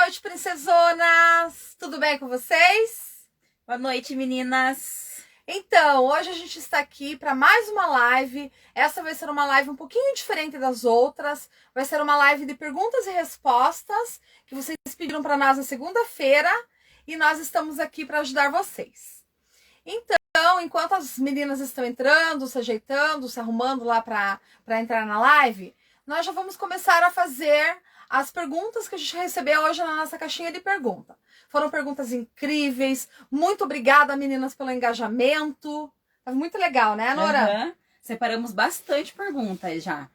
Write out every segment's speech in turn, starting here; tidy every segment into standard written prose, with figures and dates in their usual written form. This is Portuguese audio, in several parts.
noite, princesonas! Tudo bem com vocês? Boa noite, meninas! Então, hoje a gente está aqui para mais uma live. Essa vai ser uma live um pouquinho diferente das outras. Vai ser uma live de perguntas e respostas que vocês pediram para nós na segunda-feira e nós estamos aqui para ajudar vocês. Então, enquanto as meninas estão entrando, se ajeitando, se arrumando lá para entrar na live, nós já vamos começar a fazer as perguntas que a gente recebeu hoje na nossa caixinha de pergunta. Foram perguntas incríveis. Muito obrigada, meninas, pelo engajamento. Tá muito legal, né, Nora? Separamos bastante perguntas já.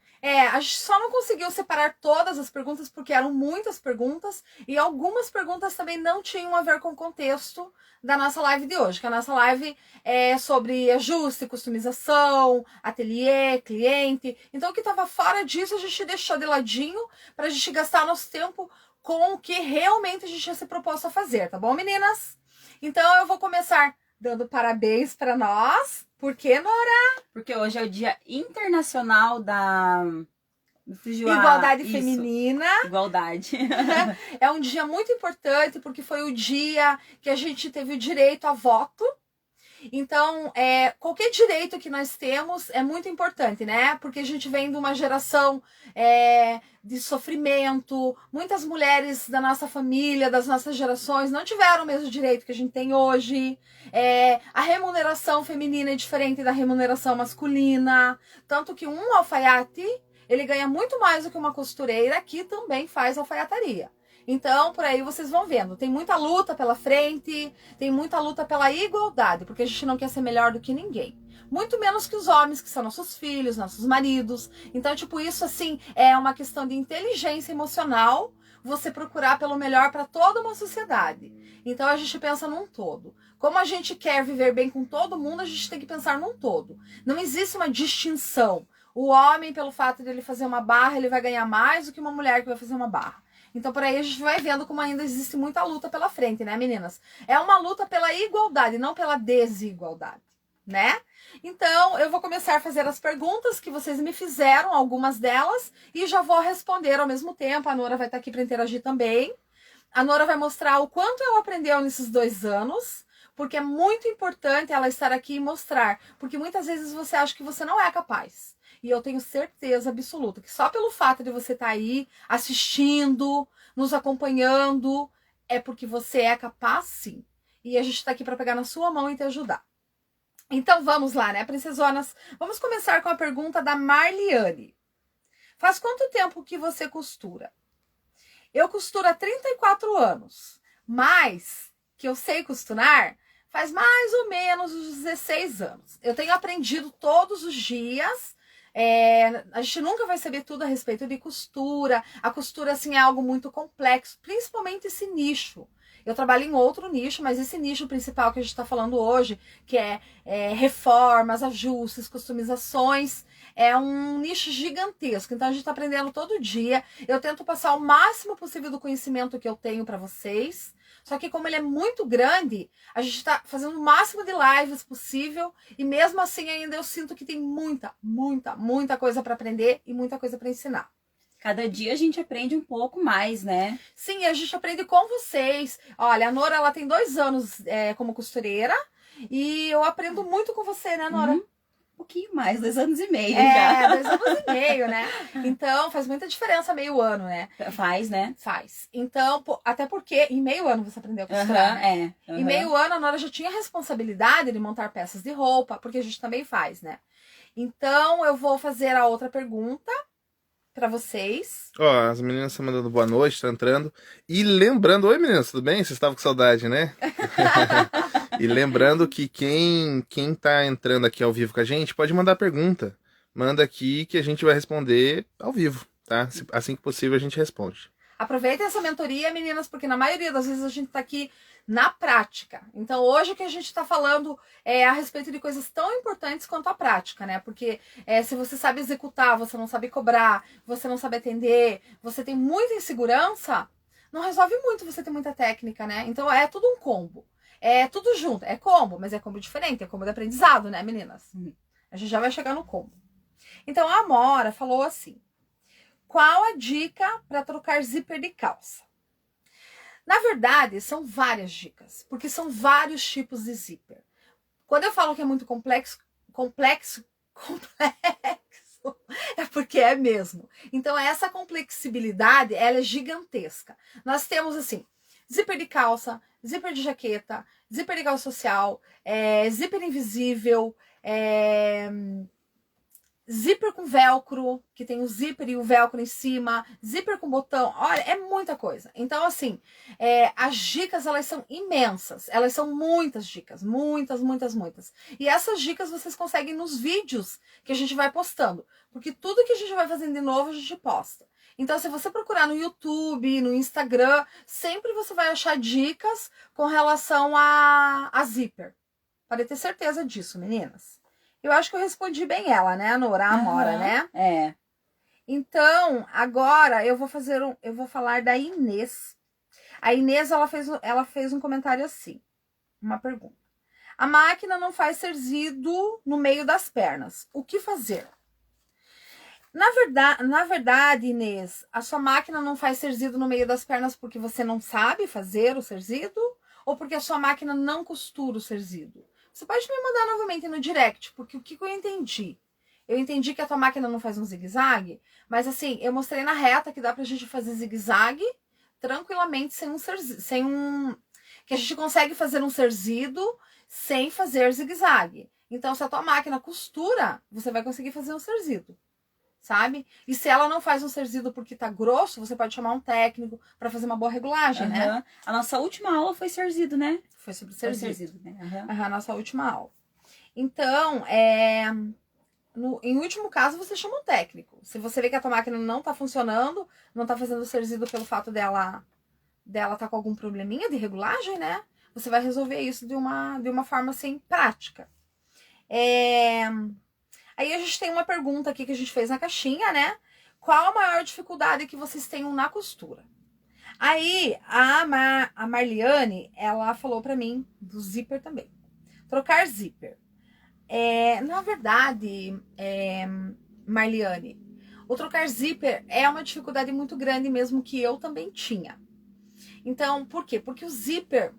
A gente só não conseguiu separar todas as perguntas porque eram muitas perguntas e algumas perguntas também não tinham a ver com o contexto da nossa live de hoje, que a nossa live é sobre ajuste, customização, ateliê, cliente. Então, o que estava fora disso a gente deixou de ladinho para a gente gastar nosso tempo com o que realmente a gente tinha se proposto a fazer, tá bom, meninas? Então, eu vou começar dando parabéns para nós. Por quê, Nora? Porque hoje é o Dia Internacional da... Igualdade feminina. Igualdade. É um dia muito importante porque foi o dia que a gente teve o direito a voto. Então, qualquer direito que nós temos é muito importante, né? Porque a gente vem de uma geração de sofrimento. Muitas mulheres da nossa família, das nossas gerações, não tiveram o mesmo direito que a gente tem hoje. A remuneração feminina é diferente da remuneração masculina. Tanto que um alfaiate, ele ganha muito mais do que uma costureira que também faz alfaiataria. Então, por aí vocês vão vendo, tem muita luta pela frente, tem muita luta pela igualdade, porque a gente não quer ser melhor do que ninguém. Muito menos que os homens, que são nossos filhos, nossos maridos. Então, tipo, isso assim, é uma questão de inteligência emocional, você procurar pelo melhor para toda uma sociedade. Então, a gente pensa num todo. Como a gente quer viver bem com todo mundo, a gente tem que pensar num todo. Não existe uma distinção. O homem, pelo fato de ele fazer uma barra, ele vai ganhar mais do que uma mulher que vai fazer uma barra. Então, por aí a gente vai vendo como ainda existe muita luta pela frente, né, meninas? É uma luta pela igualdade, não pela desigualdade, né? Então, eu vou começar a fazer as perguntas que vocês me fizeram, algumas delas, e já vou responder ao mesmo tempo. A Nora vai estar aqui para interagir também. A Nora vai mostrar o quanto ela aprendeu nesses 2 anos, porque é muito importante ela estar aqui e mostrar, porque muitas vezes você acha que você não é capaz. E eu tenho certeza absoluta que só pelo fato de você estar aí assistindo, nos acompanhando, é porque você é capaz, sim. E a gente está aqui para pegar na sua mão e te ajudar. Então vamos lá, né, princesonas? Vamos começar com a pergunta da Marliane. Faz quanto tempo que você costura? Eu costuro há 34 anos, mas que eu sei costurar faz mais ou menos uns 16 anos. Eu tenho aprendido todos os dias. A gente nunca vai saber tudo a respeito de costura. A costura, assim, é algo muito complexo, principalmente esse nicho. Eu trabalho em outro nicho, mas esse nicho principal que a gente está falando hoje, que é reformas, ajustes, customizações, é um nicho gigantesco. Então a gente está aprendendo todo dia. Eu tento passar o máximo possível do conhecimento que eu tenho para vocês. Só que como ele é muito grande, a gente está fazendo o máximo de lives possível. E mesmo assim ainda eu sinto que tem muita coisa para aprender e muita coisa para ensinar. Cada dia a gente aprende um pouco mais, né? Sim, a gente aprende com vocês. Olha, a Nora, ela tem 2 anos como costureira. E eu aprendo muito com você, né, Nora? Um pouquinho mais, 2 anos e meio já. 2 anos e meio, né? Então, faz muita diferença meio ano, né? Faz, né? Faz. Então, até porque em meio ano você aprendeu a costurar, né? Uhum. Em meio ano, a Nora já tinha a responsabilidade de montar peças de roupa, porque a gente também faz, né? Então, eu vou fazer a outra pergunta para vocês. Ó, as meninas estão mandando boa noite, tá entrando. E lembrando, oi meninas, tudo bem? Vocês estavam com saudade, né? E lembrando que quem tá entrando aqui ao vivo com a gente, pode mandar pergunta. Manda aqui que a gente vai responder ao vivo, tá? Assim que possível a gente responde. Aproveitem essa mentoria, meninas, porque na maioria das vezes a gente tá aqui na prática. Então, hoje o que a gente está falando é a respeito de coisas tão importantes quanto a prática, né? Porque se você sabe executar, você não sabe cobrar, você não sabe atender, você tem muita insegurança, não resolve muito você ter muita técnica, né? Então, é tudo um combo. É tudo junto. É combo, mas é combo diferente. É combo de aprendizado, né, meninas? A gente já vai chegar no combo. Então, a Amora falou assim: qual a dica para trocar zíper de calça? Na verdade, são várias dicas, porque são vários tipos de zíper. Quando eu falo que é muito complexo, é porque é mesmo. Então, essa complexibilidade, ela é gigantesca. Nós temos, assim, zíper de calça, zíper de jaqueta, zíper de calça social, zíper invisível, zíper com velcro, que tem o zíper e o velcro em cima, zíper com botão, olha, é muita coisa. Então, assim, as dicas, elas são imensas, elas são muitas dicas, muitas. E essas dicas vocês conseguem nos vídeos que a gente vai postando, porque tudo que a gente vai fazendo de novo, a gente posta. Então, se você procurar no YouTube, no Instagram, sempre você vai achar dicas com relação a zíper. Pode ter certeza disso, meninas. Eu acho que eu respondi bem ela, né, a Nora, a Amora, né? É. Então, agora eu vou falar da Inês. A Inês, ela fez um comentário assim, uma pergunta. A máquina não faz cerzido no meio das pernas. O que fazer? Na verdade, Inês, a sua máquina não faz cerzido no meio das pernas porque você não sabe fazer o cerzido? Ou porque a sua máquina não costura o cerzido? Você pode me mandar novamente no direct, porque o que eu entendi? Eu entendi que a tua máquina não faz um zigue-zague, mas assim, eu mostrei na reta que dá pra gente fazer zigue-zague tranquilamente que a gente consegue fazer um cerzido sem fazer zigue-zague. Então, se a tua máquina costura, você vai conseguir fazer um cerzido, sabe? E se ela não faz um cerzido porque tá grosso, você pode chamar um técnico pra fazer uma boa regulagem, né? A nossa última aula foi cerzido, né? Foi sobre cerzido. Né? A nossa última aula. Então, em último caso, você chama um técnico. Se você vê que a tua máquina não tá funcionando, não tá fazendo o cerzido pelo fato dela tá com algum probleminha de regulagem, né? Você vai resolver isso de uma forma, assim, prática. Aí a gente tem uma pergunta aqui que a gente fez na caixinha, né? Qual a maior dificuldade que vocês tenham na costura? Aí, a Marliane, ela falou pra mim do zíper também. Trocar zíper. Na verdade, Marliane, o trocar zíper é uma dificuldade muito grande mesmo que eu também tinha. Então, por quê? Porque o zíper,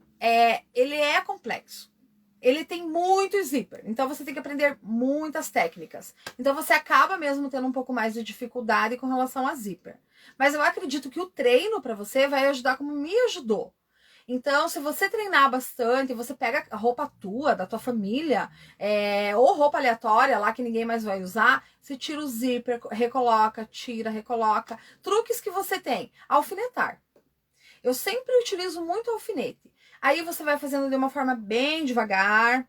ele é complexo. Ele tem muito zíper, então você tem que aprender muitas técnicas. Então você acaba mesmo tendo um pouco mais de dificuldade com relação a zíper. Mas eu acredito que o treino para você vai ajudar como me ajudou. Então, se você treinar bastante, você pega a roupa da tua família, ou roupa aleatória lá que ninguém mais vai usar, você tira o zíper, recoloca, tira, recoloca. Truques que você tem. Alfinetar. Eu sempre utilizo muito alfinete. Aí você vai fazendo de uma forma bem devagar.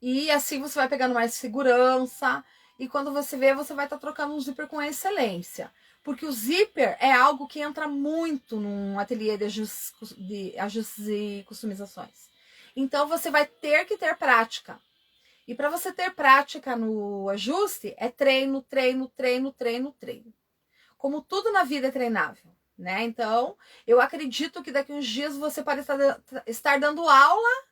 E assim você vai pegando mais segurança. E quando você vê, você vai estar trocando um zíper com excelência. Porque o zíper é algo que entra muito num ateliê de ajustes e customizações. Então você vai ter que ter prática. E para você ter prática no ajuste, é treino, treino, treino, treino, treino. Como tudo na vida é treinável, né? Então, eu acredito que daqui uns dias você pode estar dando aula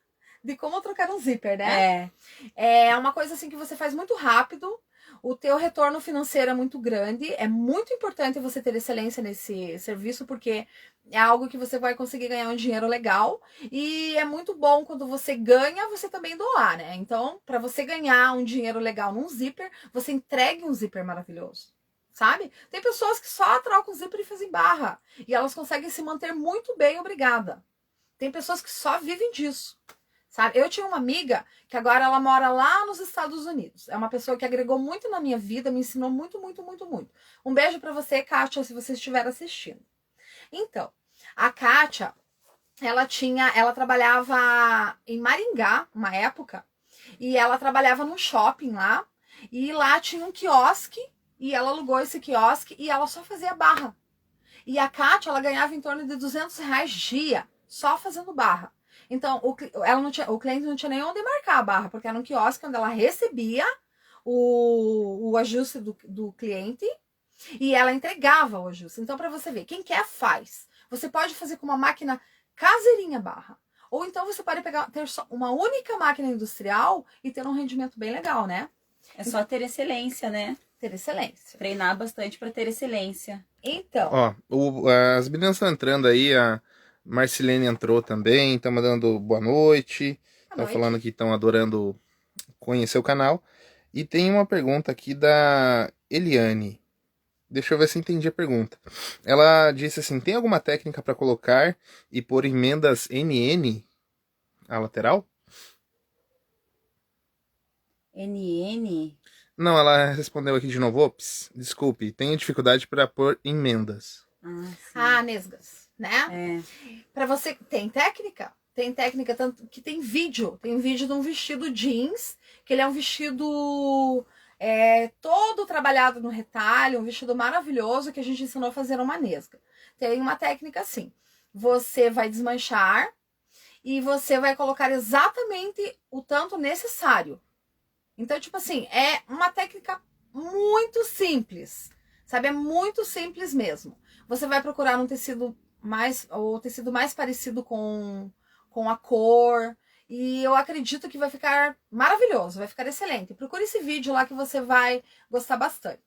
de como trocar um zíper, né? É uma coisa assim que você faz muito rápido. O teu retorno financeiro é muito grande. É muito importante você ter excelência nesse serviço, porque é algo que você vai conseguir ganhar um dinheiro legal. E é muito bom quando você ganha, você também doar, né? Então, para você ganhar um dinheiro legal num zíper, você entregue um zíper maravilhoso, sabe? Tem pessoas que só trocam zíper e fazem barra. E elas conseguem se manter muito bem, obrigada. Tem pessoas que só vivem disso. Sabe? Eu tinha uma amiga que agora ela mora lá nos Estados Unidos. É uma pessoa que agregou muito na minha vida, me ensinou muito, muito, muito, muito. Um beijo pra você, Kátia, se você estiver assistindo. Então, a Kátia, ela trabalhava em Maringá, uma época, e ela trabalhava num shopping lá, e lá tinha um quiosque, e ela alugou esse quiosque, e ela só fazia barra. E a Kátia, ela ganhava em torno de R$200 dia, só fazendo barra. Então, o cliente não tinha nem onde marcar a barra, porque era um quiosque onde ela recebia o ajuste do cliente e ela entregava o ajuste. Então, para você ver, quem quer faz. Você pode fazer com uma máquina caseirinha barra. Ou então você pode ter só uma única máquina industrial e ter um rendimento bem legal, né? É só ter excelência, né? Ter excelência. Treinar bastante para ter excelência. Então. Ó, as meninas estão entrando aí, Marcilene entrou também, tá mandando boa noite. Boa Tá noite. falando que estão adorando conhecer o canal. E tem uma pergunta aqui da Eliane. Deixa eu ver se entendi a pergunta. Ela disse assim: tem alguma técnica para colocar e pôr emendas NN à lateral? NN. Não, ela respondeu aqui de novo. Ops, desculpe, tenho dificuldade para pôr emendas. Ah, sim. Ah, nesgas, né? É. Pra você, tem técnica? Tem técnica, tanto que tem vídeo. Tem um vídeo de um vestido jeans, que ele é um vestido todo trabalhado no retalho, um vestido maravilhoso que a gente ensinou a fazer uma nesga. Tem uma técnica assim. Você vai desmanchar e você vai colocar exatamente o tanto necessário. Então, tipo assim, é uma técnica muito simples, sabe? É muito simples mesmo. Você vai procurar um tecido o tecido mais parecido com a cor. E eu acredito que vai ficar maravilhoso, vai ficar excelente. Procure esse vídeo lá que você vai gostar bastante.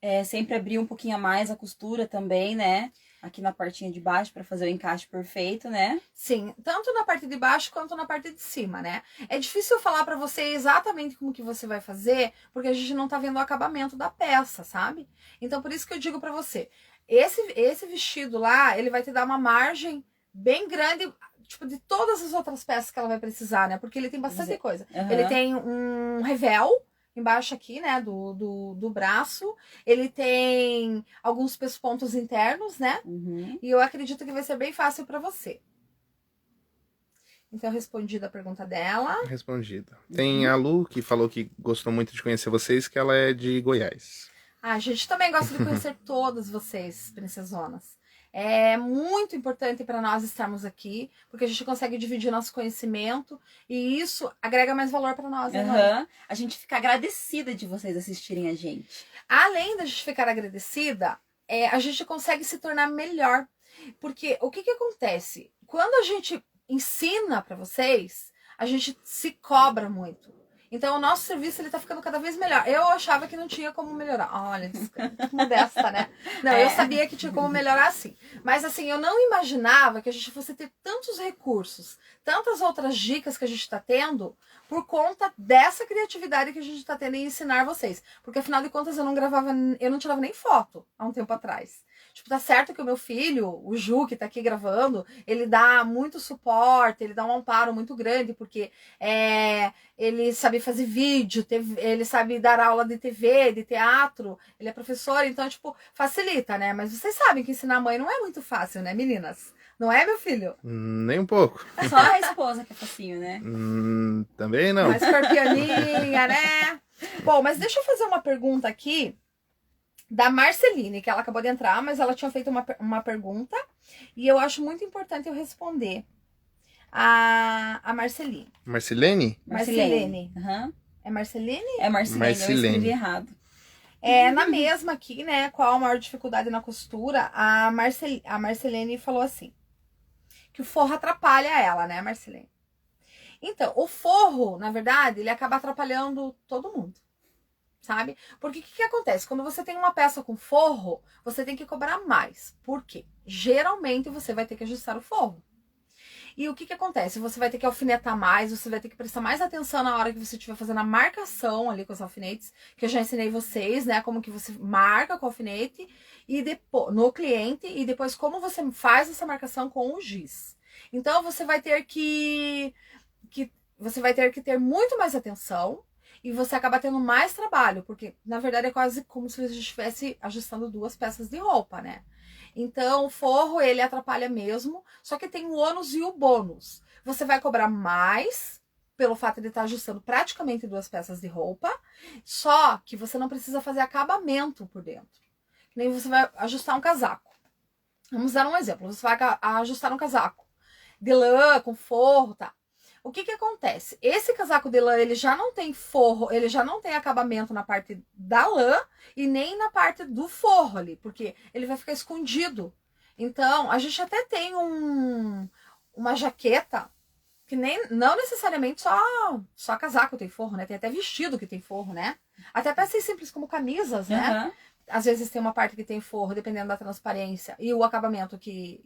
É, sempre abrir um pouquinho a mais a costura também, né? Aqui na partinha de baixo para fazer o encaixe perfeito, né? Sim, tanto na parte de baixo quanto na parte de cima, né? É difícil eu falar pra você exatamente como que você vai fazer, porque a gente não tá vendo o acabamento da peça, sabe? Então por isso que eu digo pra você, esse vestido lá, ele vai te dar uma margem bem grande, tipo, de todas as outras peças que ela vai precisar, né? Porque ele tem bastante coisa. Uhum. Ele tem um revel embaixo aqui, né, do braço. Ele tem alguns pespontos internos, né? Uhum. E eu acredito que vai ser bem fácil pra você. Então, respondida a pergunta dela. Respondida. Tem a Lu, que falou que gostou muito de conhecer vocês, que ela é de Goiás. A gente também gosta de conhecer todas vocês, princesonas. É muito importante para nós estarmos aqui, porque a gente consegue dividir nosso conhecimento e isso agrega mais valor para nós, né, mãe? Uhum. A gente fica agradecida de vocês assistirem a gente. Além da gente ficar agradecida, a gente consegue se tornar melhor. Porque o que acontece? Quando a gente ensina para vocês, a gente se cobra muito. Então, o nosso serviço ele tá ficando cada vez melhor. Eu achava que não tinha como melhorar. Olha, modesta, né? Não, eu sabia que tinha como melhorar sim. Mas, assim, eu não imaginava que a gente fosse ter tantos recursos, tantas outras dicas que a gente tá tendo, por conta dessa criatividade que a gente tá tendo em ensinar vocês. Porque, afinal de contas, eu não tirava nem foto há um tempo atrás. Tipo, tá certo que o meu filho, o Ju, que tá aqui gravando, ele dá muito suporte, ele dá um amparo muito grande, porque ele sabe fazer vídeo, ele sabe dar aula de TV, de teatro, ele é professor, então, tipo, facilita, né? Mas vocês sabem que ensinar mãe não é muito fácil, né, meninas? Não é, meu filho? Nem um pouco. Só a esposa que é facinho, né? Também não. Uma escorpianinha, né? Bom, mas deixa eu fazer uma pergunta aqui da Marceline, que ela acabou de entrar, mas ela tinha feito uma pergunta e eu acho muito importante eu responder a Marceline. Marcilene? Marcelene. Uhum. É Marceline? É Marcelene, eu Marcelene. escrevi errado. Na mesma aqui, né? Qual a maior dificuldade na costura? A Marcelene falou assim: que o forro atrapalha ela, né, Marcelene? Então, o forro, na verdade, ele acaba atrapalhando todo mundo. Sabe? Porque o que acontece? Quando você tem uma peça com forro, você tem que cobrar mais. Por quê? Geralmente você vai ter que ajustar o forro. E o que acontece? Você vai ter que alfinetar mais, você vai ter que prestar mais atenção na hora que você estiver fazendo a marcação ali com os alfinetes, que eu já ensinei vocês, né? Como que você marca com o alfinete e depois, no cliente, e depois como você faz essa marcação com o giz. Então você vai ter você vai ter que ter muito mais atenção. E você acaba tendo mais trabalho, porque na verdade é quase como se você estivesse ajustando duas peças de roupa, né? Então o forro ele atrapalha mesmo, só que tem o ônus e o bônus. Você vai cobrar mais pelo fato de estar ajustando praticamente duas peças de roupa, só que você não precisa fazer acabamento por dentro. Que nem você vai ajustar um casaco. Vamos dar um exemplo, você vai ajustar um casaco de lã com forro, tá? O que acontece? Esse casaco de lã, ele já não tem forro, ele já não tem acabamento na parte da lã e nem na parte do forro ali, porque ele vai ficar escondido. Então, a gente até tem uma jaqueta, que não necessariamente só casaco tem forro, né? Tem até vestido que tem forro, né? Até peças simples como camisas, né? às vezes tem uma parte que tem forro, dependendo da transparência e o acabamento que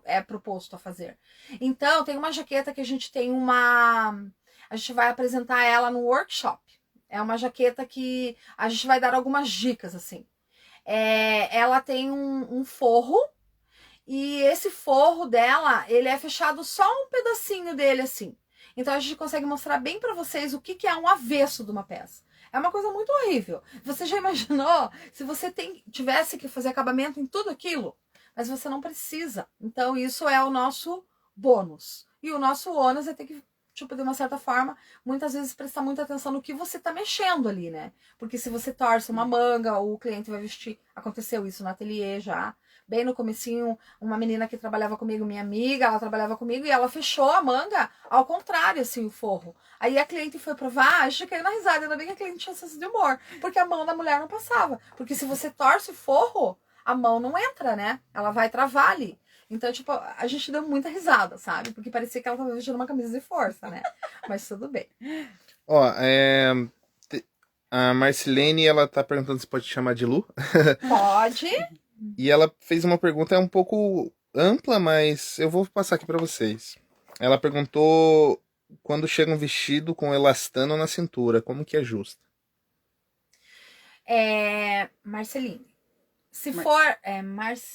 é proposto a fazer. Então, tem uma jaqueta que a gente tem a gente vai apresentar ela no workshop. É uma jaqueta que a gente vai dar algumas dicas, assim. Ela tem um forro, e esse forro dela, ele é fechado só um pedacinho dele, assim. Então, a gente consegue mostrar bem pra vocês o que é um avesso de uma peça. É uma coisa muito horrível. Você já imaginou se você tivesse que fazer acabamento em tudo aquilo? Mas você não precisa. Então, isso é o nosso bônus. E o nosso ônus é ter que, tipo, de uma certa forma, muitas vezes prestar muita atenção no que você tá mexendo ali, né? Porque se você torce uma manga, o cliente vai vestir. Aconteceu isso no ateliê já. Bem no comecinho, uma menina que trabalhava comigo, minha amiga, ela trabalhava comigo e ela fechou a manga ao contrário, assim, o forro. Aí a cliente foi provar, a gente caiu na risada, ainda bem que a cliente tinha senso de humor, porque a mão da mulher não passava. Porque se você torce o forro, a mão não entra, né? Ela vai travar ali. Então, tipo, a gente deu muita risada, sabe? Porque parecia que ela tava vestindo uma camisa de força, né? Mas tudo bem. Ó, a Marcilene, ela tá perguntando se pode chamar de Lu. Pode. E ela fez uma pergunta um pouco ampla, mas eu vou passar aqui para vocês. Ela perguntou quando chega um vestido com elastano na cintura, como que é justo? Marceline. Se for...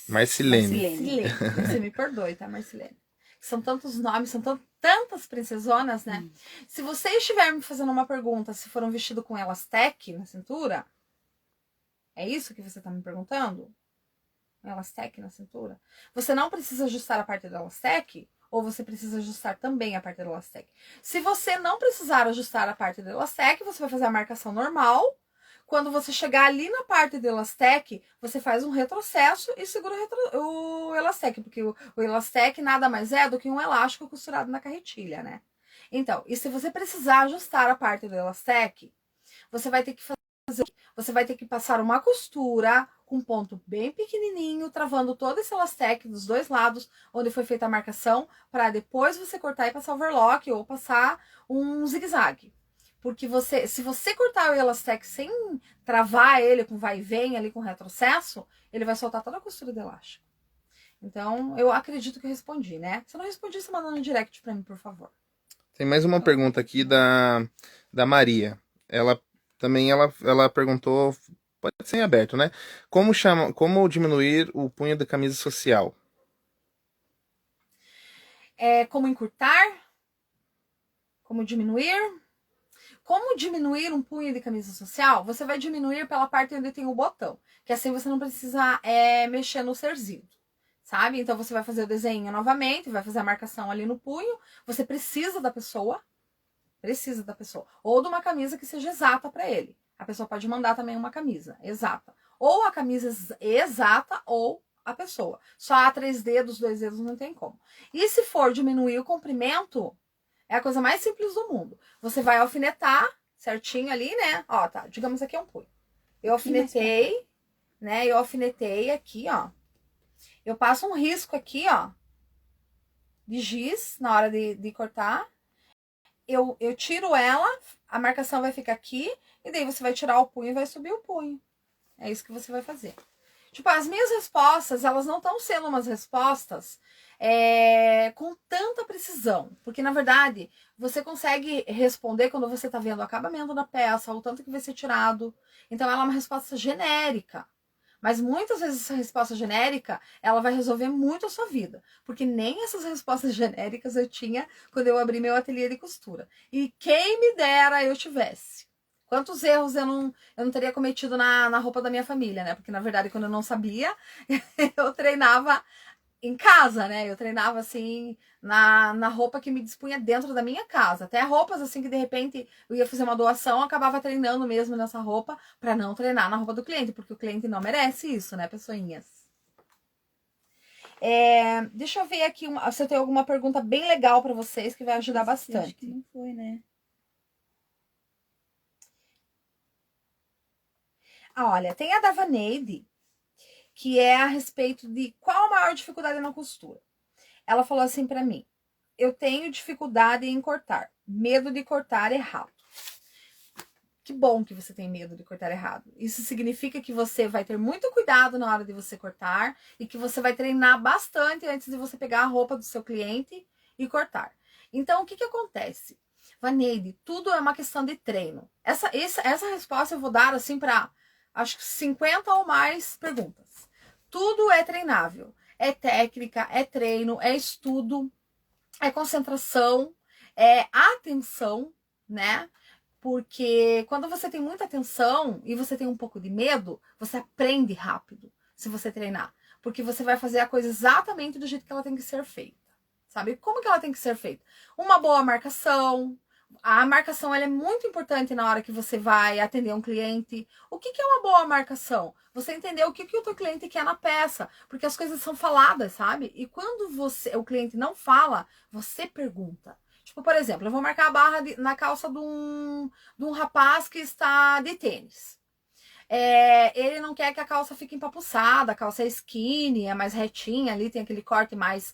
Marcilene. Você me perdoe, tá, Marcilene? São tantos nomes, são tantas princesonas, né? Se você estiver me fazendo uma pergunta se for um vestido com elastec na cintura, é isso que você tá me perguntando? Elastec na cintura? Você não precisa ajustar a parte do elastec? Ou você precisa ajustar também a parte do elastec? Se você não precisar ajustar a parte do elastec, você vai fazer a marcação normal. Quando você chegar ali na parte do elastec, você faz um retrocesso e segura o elastec, porque o elastec nada mais é do que um elástico costurado na carretilha, né? Então, e se você precisar ajustar a parte do elastec, você vai ter que você vai ter que passar uma costura com um ponto bem pequenininho, travando todo esse elastec dos dois lados, onde foi feita a marcação, para depois você cortar e passar overlock ou passar um zigue-zague. Porque se você cortar o elastec sem travar ele com vai e vem ali com retrocesso, ele vai soltar toda a costura do elástico. Então, eu acredito que eu respondi, né? Se eu não respondi, você manda no direct pra mim, por favor. Tem mais uma pergunta aqui da Maria. Ela perguntou, pode ser em aberto, né? Como diminuir o punho da camisa social? Como encurtar? Como diminuir? Como diminuir um punho de camisa social? Você vai diminuir pela parte onde tem o botão, que assim você não precisa mexer no cerzido, sabe? Então você vai fazer o desenho novamente, vai fazer a marcação ali no punho, você precisa da pessoa, ou de uma camisa que seja exata para ele. A pessoa pode mandar também uma camisa exata, ou a camisa exata ou a pessoa. Só há 3 dedos, 2 dedos não tem como. E se for diminuir o comprimento, é a coisa mais simples do mundo. Você vai alfinetar certinho ali, né? Ó, tá. Digamos aqui é um punho. Eu alfinetei, né? Eu alfinetei aqui, ó. Eu passo um risco aqui, ó, de giz na hora de cortar. Eu tiro ela, a marcação vai ficar aqui, e daí você vai tirar o punho e vai subir o punho. É isso que você vai fazer. Tipo, as minhas respostas, elas não estão sendo umas respostas com tanta precisão. Porque, na verdade, você consegue responder quando você está vendo o acabamento da peça, o tanto que vai ser tirado. Então, ela é uma resposta genérica. Mas muitas vezes essa resposta genérica, ela vai resolver muito a sua vida. Porque nem essas respostas genéricas eu tinha quando eu abri meu ateliê de costura. E quem me dera eu tivesse. Quantos erros eu não teria cometido na roupa da minha família, né? Porque, na verdade, quando eu não sabia, eu treinava em casa, né? Eu treinava, assim, na roupa que me dispunha dentro da minha casa. Até roupas, assim, que de repente eu ia fazer uma doação, eu acabava treinando mesmo nessa roupa para não treinar na roupa do cliente, porque o cliente não merece isso, né, pessoinhas? Deixa eu ver aqui se eu tenho alguma pergunta bem legal para vocês que vai ajudar bastante. Acho que não foi, né? Olha, tem a da Vaneide, que é a respeito de qual a maior dificuldade na costura. Ela falou assim pra mim: eu tenho dificuldade em cortar, medo de cortar errado. O Que bom que você tem medo de cortar errado. Isso significa que você vai ter muito cuidado na hora de você cortar e que você vai treinar bastante antes de você pegar a roupa do seu cliente e cortar. Então, o que acontece? Vaneide, tudo é uma questão de treino. Essa resposta eu vou dar assim para acho que 50 ou mais perguntas. Tudo é treinável. É técnica, é treino, é estudo, é concentração, é atenção, né? Porque quando você tem muita atenção e você tem um pouco de medo, você aprende rápido se você treinar. Porque você vai fazer a coisa exatamente do jeito que ela tem que ser feita. Sabe? Como que ela tem que ser feita? Uma boa marcação. A marcação ela é muito importante na hora que você vai atender um cliente. O que é uma boa marcação? Você entender o que o teu cliente quer na peça. Porque as coisas são faladas, sabe? E quando o cliente não fala, você pergunta. Tipo, por exemplo, eu vou marcar a barra na calça de um rapaz que está de tênis. Ele não quer que a calça fique empapuçada, a calça é skinny, é mais retinha ali, tem aquele corte mais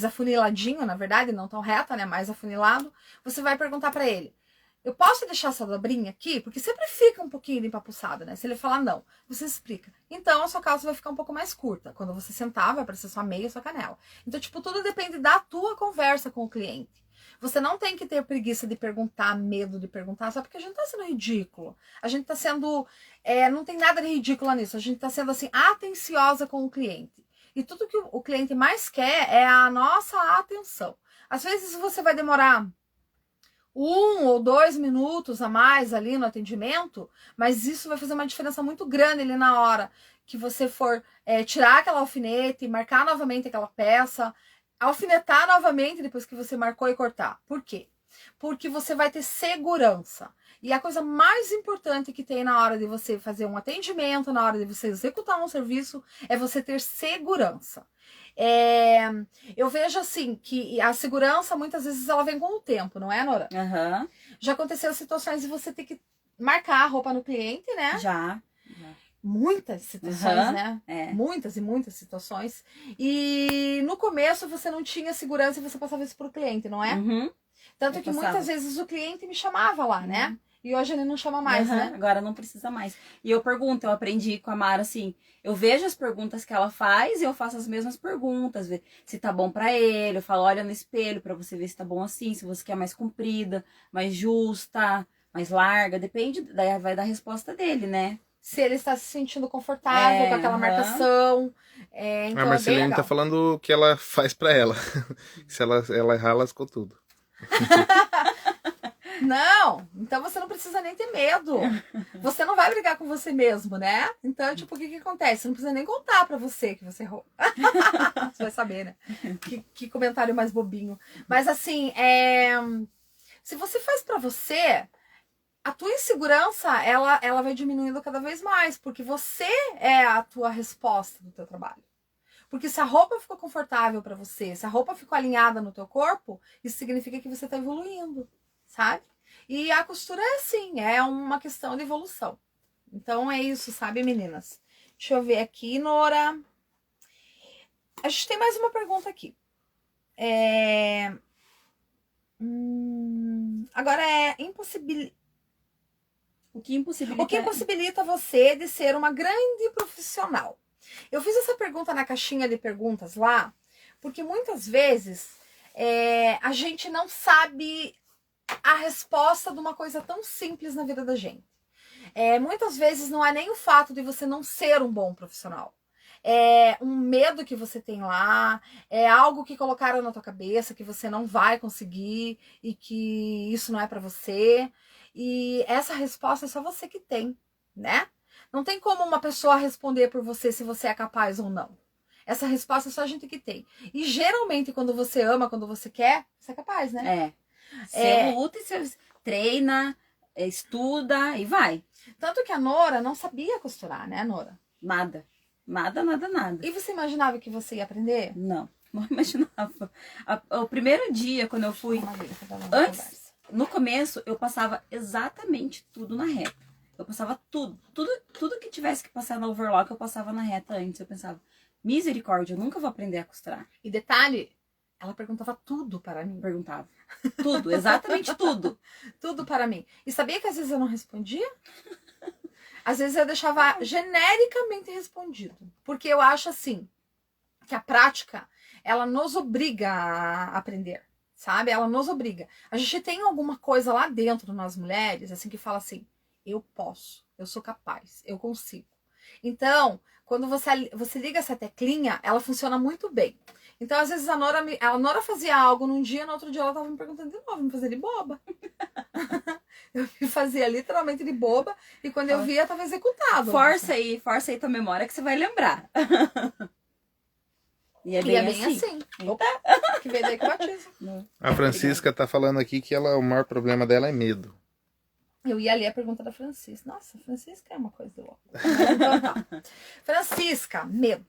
afuniladinho, na verdade, não tão reta, né, mais afunilado. Você vai perguntar pra ele, eu posso deixar essa dobrinha aqui? Porque sempre fica um pouquinho de empapuçada, né? Se ele falar não, você explica. Então, a sua calça vai ficar um pouco mais curta. Quando você sentar, vai aparecer sua meia e sua canela. Então, tipo, tudo depende da tua conversa com o cliente. Você não tem que ter preguiça de perguntar, medo de perguntar, só porque a gente tá sendo ridículo. A gente tá sendo... não tem nada de ridículo nisso. A gente tá sendo, assim, atenciosa com o cliente. E tudo que o cliente mais quer é a nossa atenção. Às vezes você vai demorar 1 ou 2 minutos a mais ali no atendimento, mas isso vai fazer uma diferença muito grande ali na hora que você for tirar aquela alfinete, marcar novamente aquela peça, alfinetar novamente depois que você marcou e cortar. Por quê? Porque você vai ter segurança. E a coisa mais importante que tem na hora de você fazer um atendimento, na hora de você executar um serviço, é você ter segurança. Eu vejo assim, que a segurança muitas vezes ela vem com o tempo, não é, Nora? Aham. Já aconteceu situações de você ter que marcar a roupa no cliente, né? Já. Muitas situações, né? É. Muitas e muitas situações. E no começo você não tinha segurança e você passava isso pro cliente, não é? Uhum. Tanto Eu que passava. muitas vezes o cliente me chamava lá, né? E hoje ele não chama mais, né? Agora não precisa mais. E eu pergunto, eu aprendi com a Mara assim, eu vejo as perguntas que ela faz e eu faço as mesmas perguntas, ver se tá bom pra ele, eu falo, olha no espelho pra você ver se tá bom assim, se você quer mais comprida, mais justa, mais larga, depende, daí vai dar a resposta dele, né? Se ele está se sentindo confortável com aquela marcação. Então A Marcelene tá falando o que ela faz pra ela. Se ela errar, lascou tudo. Não, então você não precisa nem ter medo. Você não vai brigar com você mesmo, né? Então, tipo, o que acontece? Você não precisa nem contar pra você que você errou. Você vai saber, né? Que comentário mais bobinho. Mas assim, se você faz pra você, a tua insegurança, ela vai diminuindo cada vez mais, porque você é a tua resposta do teu trabalho. Porque se a roupa ficou confortável pra você, se a roupa ficou alinhada no teu corpo, isso significa que você tá evoluindo, sabe? E a costura é assim, é uma questão de evolução. Então é isso, sabe, meninas? Deixa eu ver aqui, Nora. A gente tem mais uma pergunta aqui. Agora O que impossibilita... O que impossibilita você de ser uma grande profissional? Eu fiz essa pergunta na caixinha de perguntas lá, porque muitas vezes a gente não sabe a resposta de uma coisa tão simples na vida da gente. Muitas vezes não é nem o fato de você não ser um bom profissional. É um medo que você tem lá, é algo que colocaram na tua cabeça, que você não vai conseguir e que isso não é pra você. E essa resposta é só você que tem, né? Não tem como uma pessoa responder por você se você é capaz ou não. Essa resposta é só a gente que tem. E geralmente quando você ama, quando você quer, você é capaz, né? Você luta e você treina, estuda e vai. Tanto que a Nora não sabia costurar, né, Nora? Nada. E você imaginava que você ia aprender? Não imaginava. O primeiro dia, quando eu fui... Antes, no começo, eu passava exatamente tudo na reta. Eu passava tudo que tivesse que passar na overlock, eu passava na reta antes. Eu pensava, misericórdia, eu nunca vou aprender a costurar. E detalhe, Ela perguntava tudo para mim. Perguntava. Tudo, exatamente tudo. Tudo para mim. E sabia que às vezes eu não respondia? Às vezes eu deixava genericamente respondido. Porque eu acho assim, que a prática, ela nos obriga a aprender, sabe? Ela nos obriga. A gente tem alguma coisa lá dentro, nós mulheres, assim, que fala assim, eu posso, eu sou capaz, eu consigo. Então, quando você liga essa teclinha, ela funciona muito bem. Então, às vezes, a Nora fazia algo num dia, no outro dia ela tava me perguntando de novo, me fazia de boba. Eu me fazia literalmente de boba, e quando eu via, tava executado. Força aí tua memória que você vai lembrar. E é bem assim. Opa, que veio daí que batismo. A Francisca tá falando aqui que o maior problema dela é medo. Eu ia ler a pergunta da Francisca. Nossa, Francisca é uma coisa de louco. Então, tá. Francisca, medo.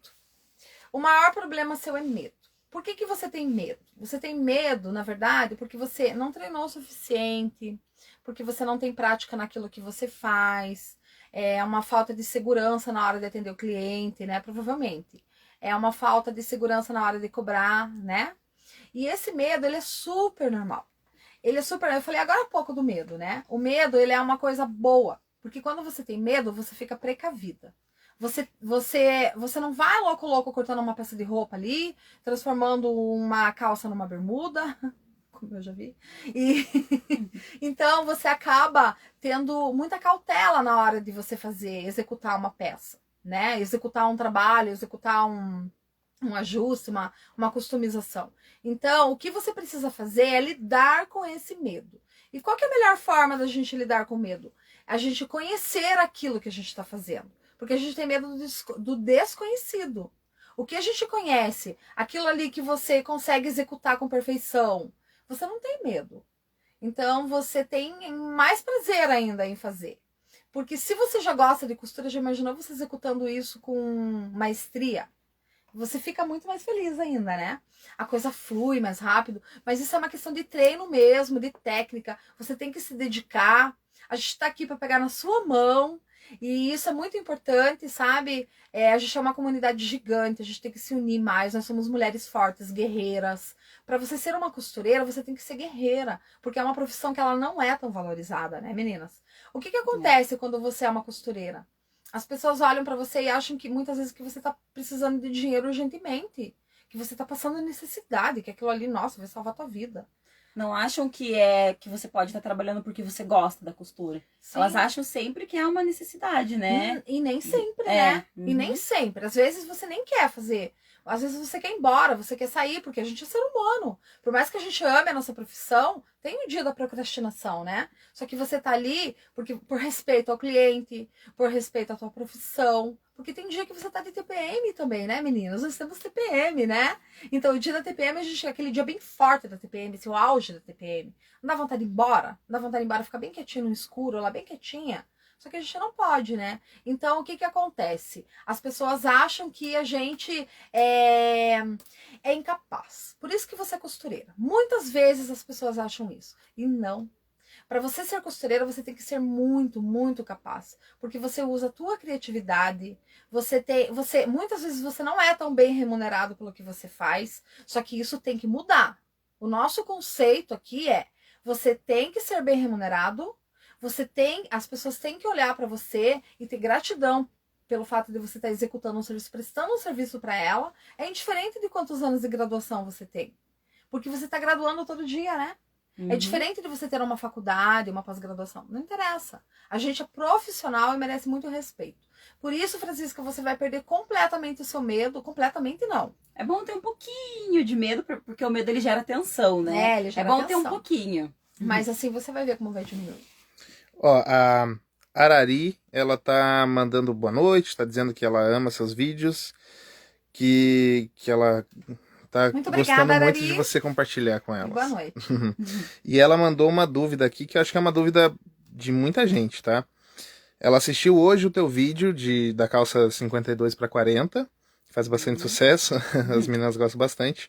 O maior problema seu é medo. Por que você tem medo? Você tem medo, na verdade, porque você não treinou o suficiente, porque você não tem prática naquilo que você faz, é uma falta de segurança na hora de atender o cliente, né? Provavelmente. É uma falta de segurança na hora de cobrar, né? E esse medo, ele é super normal. Ele é super... Eu falei agora há pouco do medo, né? O medo, ele é uma coisa boa. Porque quando você tem medo, você fica precavida. Você não vai louco cortando uma peça de roupa ali, transformando uma calça numa bermuda, como eu já vi. E então você acaba tendo muita cautela na hora de você executar uma peça, né? Executar um trabalho, executar um ajuste, uma customização. Então, o que você precisa fazer é lidar com esse medo. E qual que é a melhor forma da gente lidar com o medo? A gente conhecer aquilo que a gente está fazendo. Porque a gente tem medo do desconhecido. O que a gente conhece, aquilo ali que você consegue executar com perfeição, você não tem medo. Então, você tem mais prazer ainda em fazer. Porque se você já gosta de costura, já imaginou você executando isso com maestria? Você fica muito mais feliz ainda, né? A coisa flui mais rápido, mas isso é uma questão de treino mesmo, de técnica. Você tem que se dedicar. A gente tá aqui para pegar na sua mão, e isso é muito importante, sabe? A gente é uma comunidade gigante, a gente tem que se unir mais. Nós somos mulheres fortes, guerreiras. Para você ser uma costureira, você tem que ser guerreira, porque é uma profissão que ela não é tão valorizada, né, meninas? O que acontece quando você é uma costureira? As pessoas olham pra você e acham que muitas vezes que você tá precisando de dinheiro urgentemente. Que você tá passando necessidade, que aquilo ali, nossa, vai salvar a tua vida. Não acham que que você pode estar trabalhando porque você gosta da costura. Sim. Elas acham sempre que é uma necessidade, né? E nem sempre, né? Uhum. E nem sempre. Às vezes você nem quer fazer. Às vezes você quer ir embora, você quer sair, porque a gente é ser humano. Por mais que a gente ame a nossa profissão, tem o dia da procrastinação, né? Só que você tá ali porque, por respeito ao cliente, por respeito à tua profissão. Porque tem dia que você tá de TPM também, né, meninas? Nós temos TPM, né? Então, o dia da TPM, a gente aquele dia bem forte da TPM, esse é o auge da TPM. Não dá vontade de ir embora? Não dá vontade de ir embora, ficar bem quietinho no escuro, lá bem quietinha? Só que a gente não pode, né? Então, o que acontece? As pessoas acham que a gente é incapaz. Por isso que você é costureira. Muitas vezes as pessoas acham isso. E não. Para você ser costureira, você tem que ser muito, muito capaz. Porque você usa a tua criatividade. Muitas vezes você não é tão bem remunerado pelo que você faz. Só que isso tem que mudar. O nosso conceito aqui é: você tem que ser bem remunerado. As pessoas têm que olhar para você e ter gratidão pelo fato de você estar executando um serviço, prestando um serviço para ela. É indiferente de quantos anos de graduação você tem. Porque você está graduando todo dia, né? Uhum. É diferente de você ter uma faculdade, uma pós-graduação. Não interessa. A gente é profissional e merece muito respeito. Por isso, Francisca, você vai perder completamente o seu medo. Completamente não. É bom ter um pouquinho de medo, porque o medo ele gera tensão, né? Ele gera bom tensão. ter um pouquinho. Mas assim você vai ver como vai diminuir. Ó, a Arari, ela tá mandando boa noite, tá dizendo que ela ama seus vídeos, que ela tá muito gostando obrigada, muito Arari. de você compartilhar com ela. Boa noite. E ela mandou uma dúvida aqui, que eu acho que é uma dúvida de muita gente, tá? Ela assistiu hoje o teu vídeo da calça 52 para 40, que faz bastante sucesso, as meninas gostam bastante.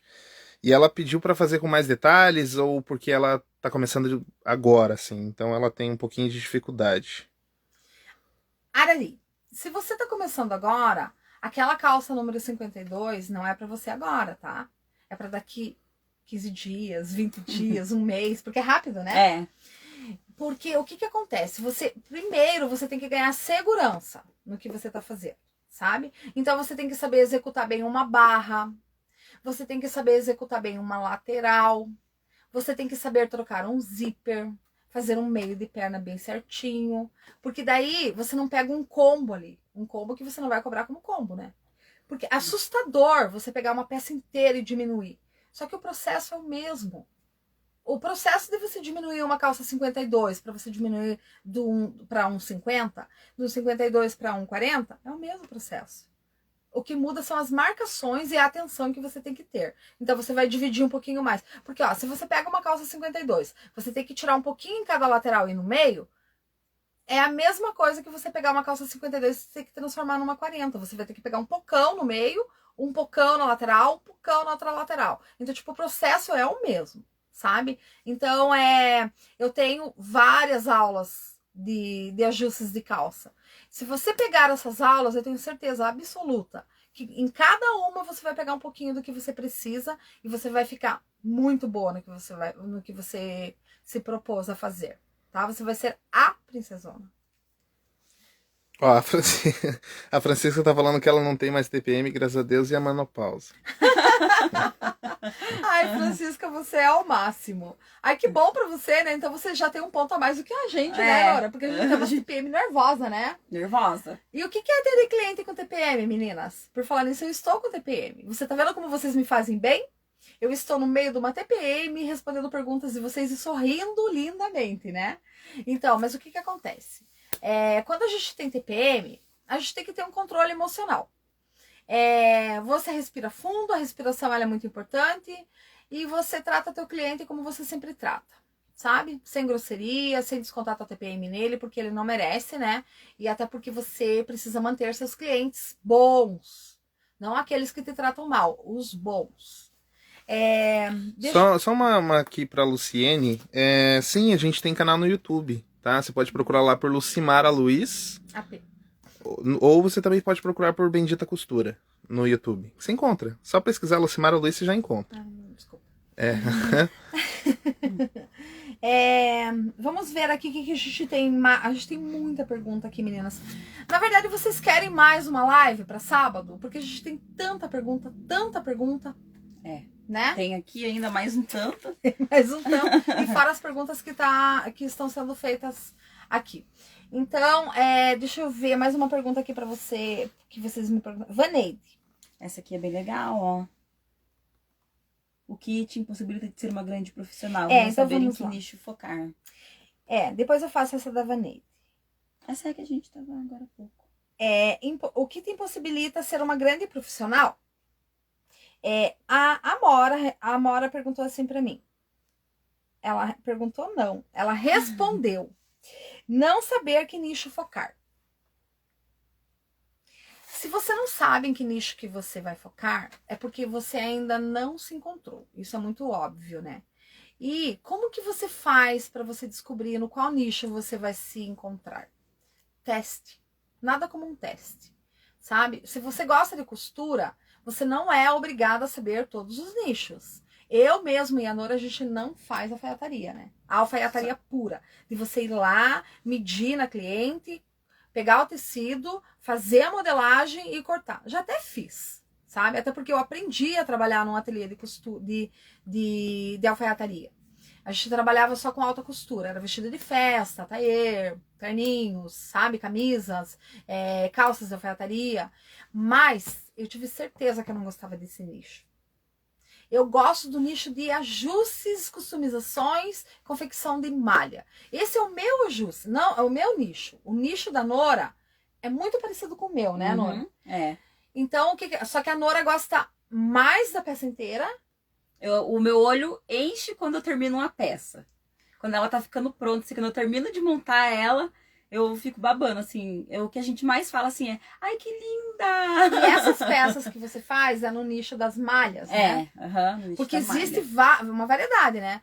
E ela pediu para fazer com mais detalhes, ou porque ela tá começando agora, assim, então ela tem um pouquinho de dificuldade. Arari, se você tá começando agora, aquela calça número 52 não é para você agora, tá? É para daqui 15 dias, 20 dias, um mês, porque é rápido, né? É. Porque o que que acontece? Primeiro, você tem que ganhar segurança no que você tá fazendo, sabe? Então, você tem que saber executar bem uma barra, você tem que saber executar bem uma lateral, você tem que saber trocar um zíper, fazer um meio de perna bem certinho, porque daí você não pega um combo ali, um combo que você não vai cobrar como combo, né? Porque é assustador você pegar uma peça inteira e diminuir. Só que o processo é o mesmo. O processo de você diminuir uma calça 52 para você diminuir para 1,50, do 52 para 1,40, é o mesmo processo. O que muda são as marcações e a atenção que você tem que ter. Então você vai dividir um pouquinho mais. Porque, ó, se você pega uma calça 52, você tem que tirar um pouquinho em cada lateral e no meio, é a mesma coisa que você pegar uma calça 52 e ter que transformar numa 40. Você vai ter que pegar um pocão no meio, um pocão na lateral, um pocão na outra lateral. Então, tipo, o processo é o mesmo, sabe? Então, eu tenho várias aulas de ajustes de calça. Se você pegar essas aulas, eu tenho certeza absoluta que em cada uma você vai pegar um pouquinho do que você precisa e você vai ficar muito boa no que você se propôs a fazer, tá? Você vai ser a princesona. Ó, a Francisca tá falando que ela não tem mais TPM, graças a Deus, e a menopausa. Ai, Francisca, você é o máximo. Ai, que bom pra você, né? Então você já tem um ponto a mais do que a gente, né, Laura? Porque a gente tem uma TPM nervosa, né? Nervosa. E o que é atender cliente com TPM, meninas? Por falar nisso, eu estou com TPM. Você tá vendo como vocês me fazem bem? Eu estou no meio de uma TPM, respondendo perguntas de vocês e sorrindo lindamente, né? Então, mas o que acontece? Quando a gente tem TPM, a gente tem que ter um controle emocional. Você respira fundo, a respiração ela é muito importante e você trata teu cliente como você sempre trata, sabe? Sem grosseria, sem descontar tua TPM nele, porque ele não merece, né? E até porque você precisa manter seus clientes bons, não aqueles que te tratam mal, os bons. Só uma aqui pra Luciene. Sim, a gente tem canal no YouTube, tá? Você pode procurar lá por Lucimara Luiz. AP. Ou você também pode procurar por Bendita Costura no YouTube. Você encontra. Só pesquisar Lucimara Luiz você já encontra. Desculpa. Vamos ver aqui o que a gente tem. A gente tem muita pergunta aqui, meninas. Na verdade, vocês querem mais uma live para sábado? Porque a gente tem tanta pergunta, né? Tem aqui ainda mais um tanto. Mais um tanto. E fora as perguntas que estão sendo feitas aqui. Então, deixa eu ver mais uma pergunta aqui pra você, que vocês me perguntaram. Vaneide. Essa aqui é bem legal, ó. O que te impossibilita de ser uma grande profissional? Não Então saber em vamos que lá. nicho focar. Depois eu faço essa da Vaneide. Essa é a que a gente tava agora há pouco. O que te impossibilita ser uma grande profissional? A Amora perguntou assim pra mim. Ela perguntou não, ela respondeu. Não saber que nicho focar. Se você não sabe em que nicho que você vai focar, é porque você ainda não se encontrou. Isso é muito óbvio, né? E como que você faz para você descobrir no qual nicho você vai se encontrar? Teste. Nada como um teste, sabe? Se você gosta de costura, você não é obrigado a saber todos os nichos. Eu mesmo e a Nora, a gente não faz alfaiataria, né? A alfaiataria pura. De você ir lá, medir na cliente, pegar o tecido, fazer a modelagem e cortar. Já até fiz, sabe? Até porque eu aprendi a trabalhar num ateliê de costura, de alfaiataria. A gente trabalhava só com alta costura. Era vestido de festa, tailleur, terninhos, sabe? Camisas, calças de alfaiataria. Mas eu tive certeza que eu não gostava desse nicho. Eu gosto do nicho de ajustes, customizações, confecção de malha. Esse é o meu ajuste, não, é o meu nicho. O nicho da Nora é muito parecido com o meu, né, Nora? Então, só que a Nora gosta mais da peça inteira. O meu olho enche quando eu termino uma peça. Quando ela tá ficando pronta, assim, quando eu termino de montar ela, eu fico babando, assim. O que a gente mais fala, assim, é... Ai, que linda! E essas peças que você faz é no nicho das malhas, né? No nicho porque da existe malha. uma variedade, né?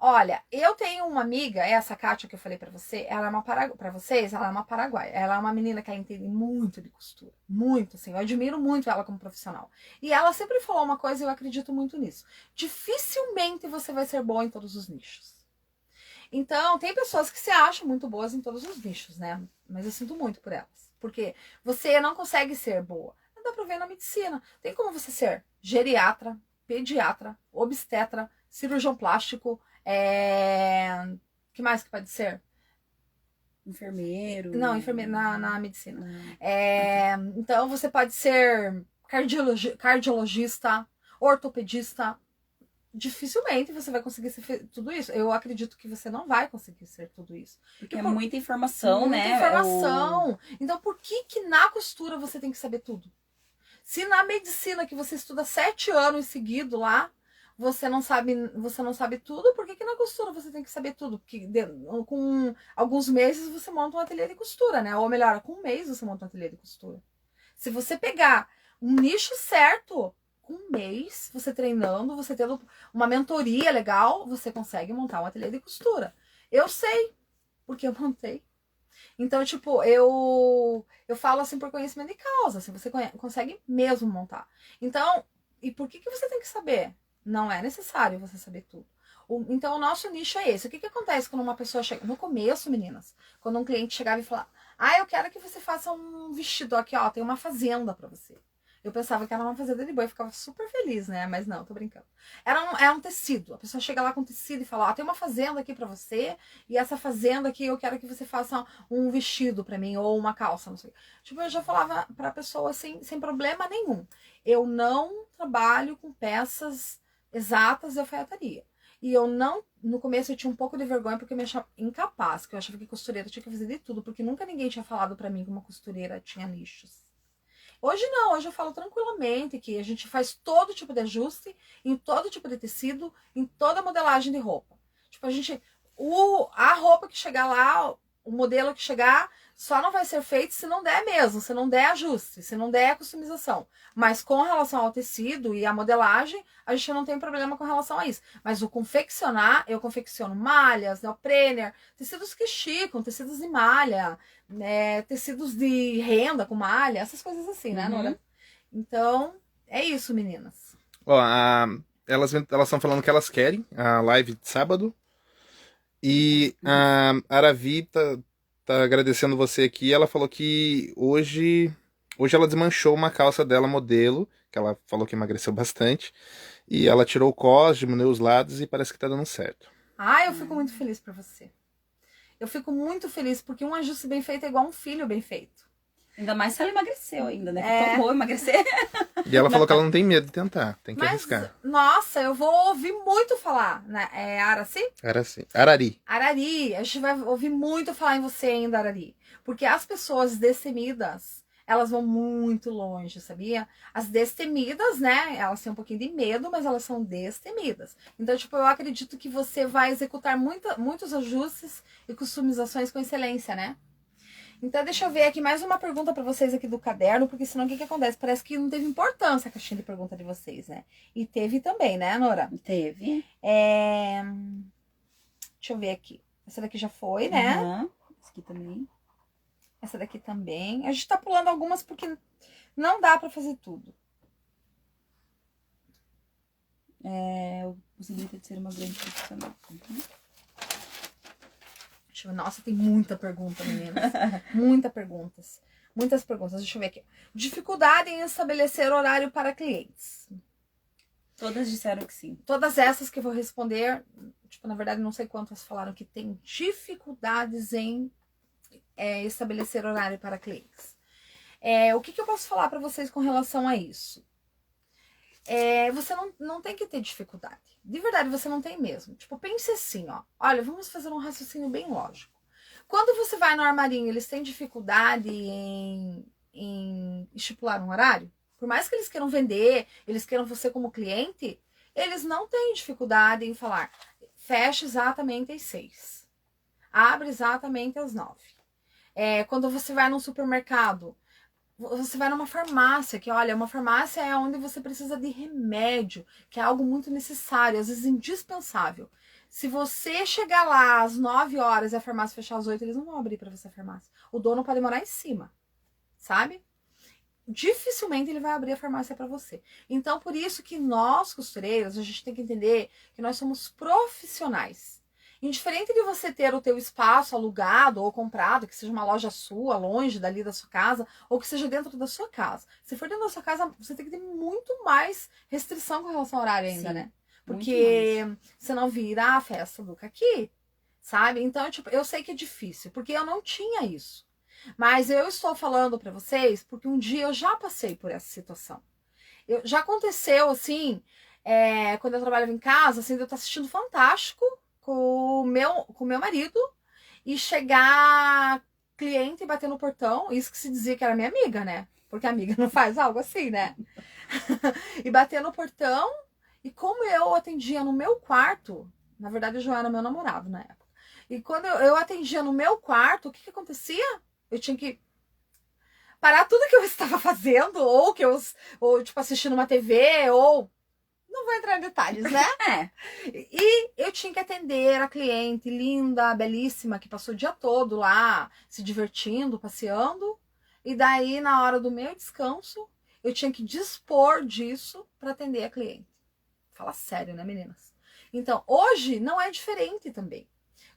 Olha, eu tenho uma amiga, essa Kátia que eu falei pra você, ela é uma paraguaia. Ela é uma menina que ela entende muito de costura. Muito, assim. Eu admiro muito ela como profissional. E ela sempre falou uma coisa e eu acredito muito nisso. dificilmente você vai ser boa em todos os nichos. Então, tem pessoas que se acham muito boas em todos os nichos, né? Mas eu sinto muito por elas. Porque você não consegue ser boa. Não dá pra ver na medicina. Tem como você ser geriatra, pediatra, obstetra, cirurgião plástico, que mais que pode ser? Enfermeiro. Não, enfermeiro na medicina. Então, você pode ser cardiologista, ortopedista. Dificilmente você vai conseguir ser tudo isso. Eu acredito que você não vai conseguir ser tudo isso. Porque é muita informação, né? Muita informação. Então, por que na costura você tem que saber tudo? Se na medicina que você estuda 7 anos seguido lá, você não sabe tudo, por que na costura você tem que saber tudo? Porque com alguns meses você monta um ateliê de costura, né? Ou melhor, com um mês você monta um ateliê de costura. Se você pegar um nicho certo, com um mês, você treinando, você tendo uma mentoria legal, você consegue montar um ateliê de costura. Eu sei, porque eu montei. Então, tipo, eu falo assim por conhecimento de causa, assim, você consegue mesmo montar. Então, e por que você tem que saber? Não é necessário você saber tudo. Então, o nosso nicho é esse. O que acontece quando uma pessoa chega... No começo, meninas, quando um cliente chegava e falava, eu quero que você faça um vestido aqui, ó, tem uma fazenda pra você. Eu pensava que era uma fazenda de boi, eu ficava super feliz, né? Mas não, tô brincando. Era um tecido. A pessoa chega lá com tecido e fala, tem uma fazenda aqui pra você, e essa fazenda aqui eu quero que você faça um vestido pra mim, ou uma calça, não sei. Tipo, eu já falava pra pessoa assim, sem problema nenhum. Eu não trabalho com peças exatas de alfaiataria. E eu não, no começo eu tinha um pouco de vergonha porque eu me achava incapaz, que eu achava que costureira tinha que fazer de tudo, porque nunca ninguém tinha falado pra mim que uma costureira tinha nichos. Hoje não, hoje eu falo tranquilamente que a gente faz todo tipo de ajuste, em todo tipo de tecido, em toda modelagem de roupa. Tipo, a roupa que chegar lá, o modelo que chegar, só não vai ser feito se não der mesmo, se não der ajuste, se não der customização. Mas com relação ao tecido e à modelagem, a gente não tem problema com relação a isso. Mas o confeccionar, eu confecciono malhas, neoprene, tecidos que esticam, tecidos de malha, tecidos de renda com malha, essas coisas assim, né, Nora? Então, é isso, meninas. Ó, elas estão falando que elas querem a live de sábado. E a Aravi tá agradecendo você aqui. Ela falou que hoje ela desmanchou uma calça dela modelo, que ela falou que emagreceu bastante. E ela tirou o cos, diminuiu os lados e parece que tá dando certo. Eu fico muito feliz por você. Eu fico muito feliz porque um ajuste bem feito é igual um filho bem feito. Ainda mais se ela emagreceu ainda, né? Que tão bom emagrecer. E ela falou que ela não tem medo de tentar, tem que arriscar. Nossa, eu vou ouvir muito falar, né? Arari. Arari, a gente vai ouvir muito falar em você ainda, Arari. Porque as pessoas destemidas, elas vão muito longe, sabia? As destemidas, né? Elas têm um pouquinho de medo, mas elas são destemidas. Então, tipo, eu acredito que você vai executar muitos ajustes e customizações com excelência, né? Então, deixa eu ver aqui mais uma pergunta pra vocês aqui do caderno, porque senão o que acontece? Parece que não teve importância a caixinha de pergunta de vocês, né? E teve também, né, Nora? Teve. Deixa eu ver aqui. Essa daqui já foi, né? Essa aqui também. Essa daqui também. A gente tá pulando algumas porque não dá pra fazer tudo. O possibilidade de ser uma grande profissional. Nossa, tem muita pergunta, meninas. Muitas perguntas. Deixa eu ver aqui. Dificuldade em estabelecer horário para clientes. Todas disseram que sim. Todas essas que eu vou responder, tipo, na verdade, não sei quantas falaram que tem dificuldades em estabelecer horário para clientes. O que eu posso falar para vocês com relação a isso? Você não tem que ter dificuldade. De verdade, você não tem mesmo. Tipo, pense assim, ó. Olha, vamos fazer um raciocínio bem lógico. Quando você vai no armarinho, eles têm dificuldade em estipular um horário? Por mais que eles queiram vender, eles queiram você como cliente, eles não têm dificuldade em falar, fecha exatamente às 6. Abre exatamente às 9. Quando você vai num supermercado, você vai numa farmácia, que olha, uma farmácia é onde você precisa de remédio, que é algo muito necessário, às vezes indispensável. Se você chegar lá às 9 horas e a farmácia fechar às 8, eles não vão abrir para você a farmácia. O dono pode morar em cima, sabe? dificilmente ele vai abrir a farmácia para você. Então, por isso que nós, costureiras, a gente tem que entender que nós somos profissionais. Indiferente de você ter o teu espaço alugado ou comprado, que seja uma loja sua, longe dali da sua casa, ou que seja dentro da sua casa. Se for dentro da sua casa, você tem que ter muito mais restrição com relação ao horário ainda, Sim, né? Porque senão vira a festa do caqui, sabe? Então, tipo, eu sei que é difícil, porque eu não tinha isso. Mas eu estou falando para vocês porque um dia eu já passei por essa situação. Já aconteceu, assim, quando eu trabalhava em casa, assim, de eu estar assistindo Fantástico com o meu marido e chegar cliente e bater no portão, isso que se dizia que era minha amiga, né? Porque a amiga não faz algo assim, né? E bater no portão, e como eu atendia no meu quarto, na verdade o João era meu namorado na época, e quando eu atendia no meu quarto, o que acontecia? Eu tinha que parar tudo que eu estava fazendo, ou tipo, assistindo uma TV, ou não vou entrar em detalhes, né? E eu tinha que atender a cliente linda, belíssima, que passou o dia todo lá, se divertindo, passeando. E daí, na hora do meu descanso, eu tinha que dispor disso para atender a cliente. Fala sério, né, meninas? Então, hoje não é diferente também.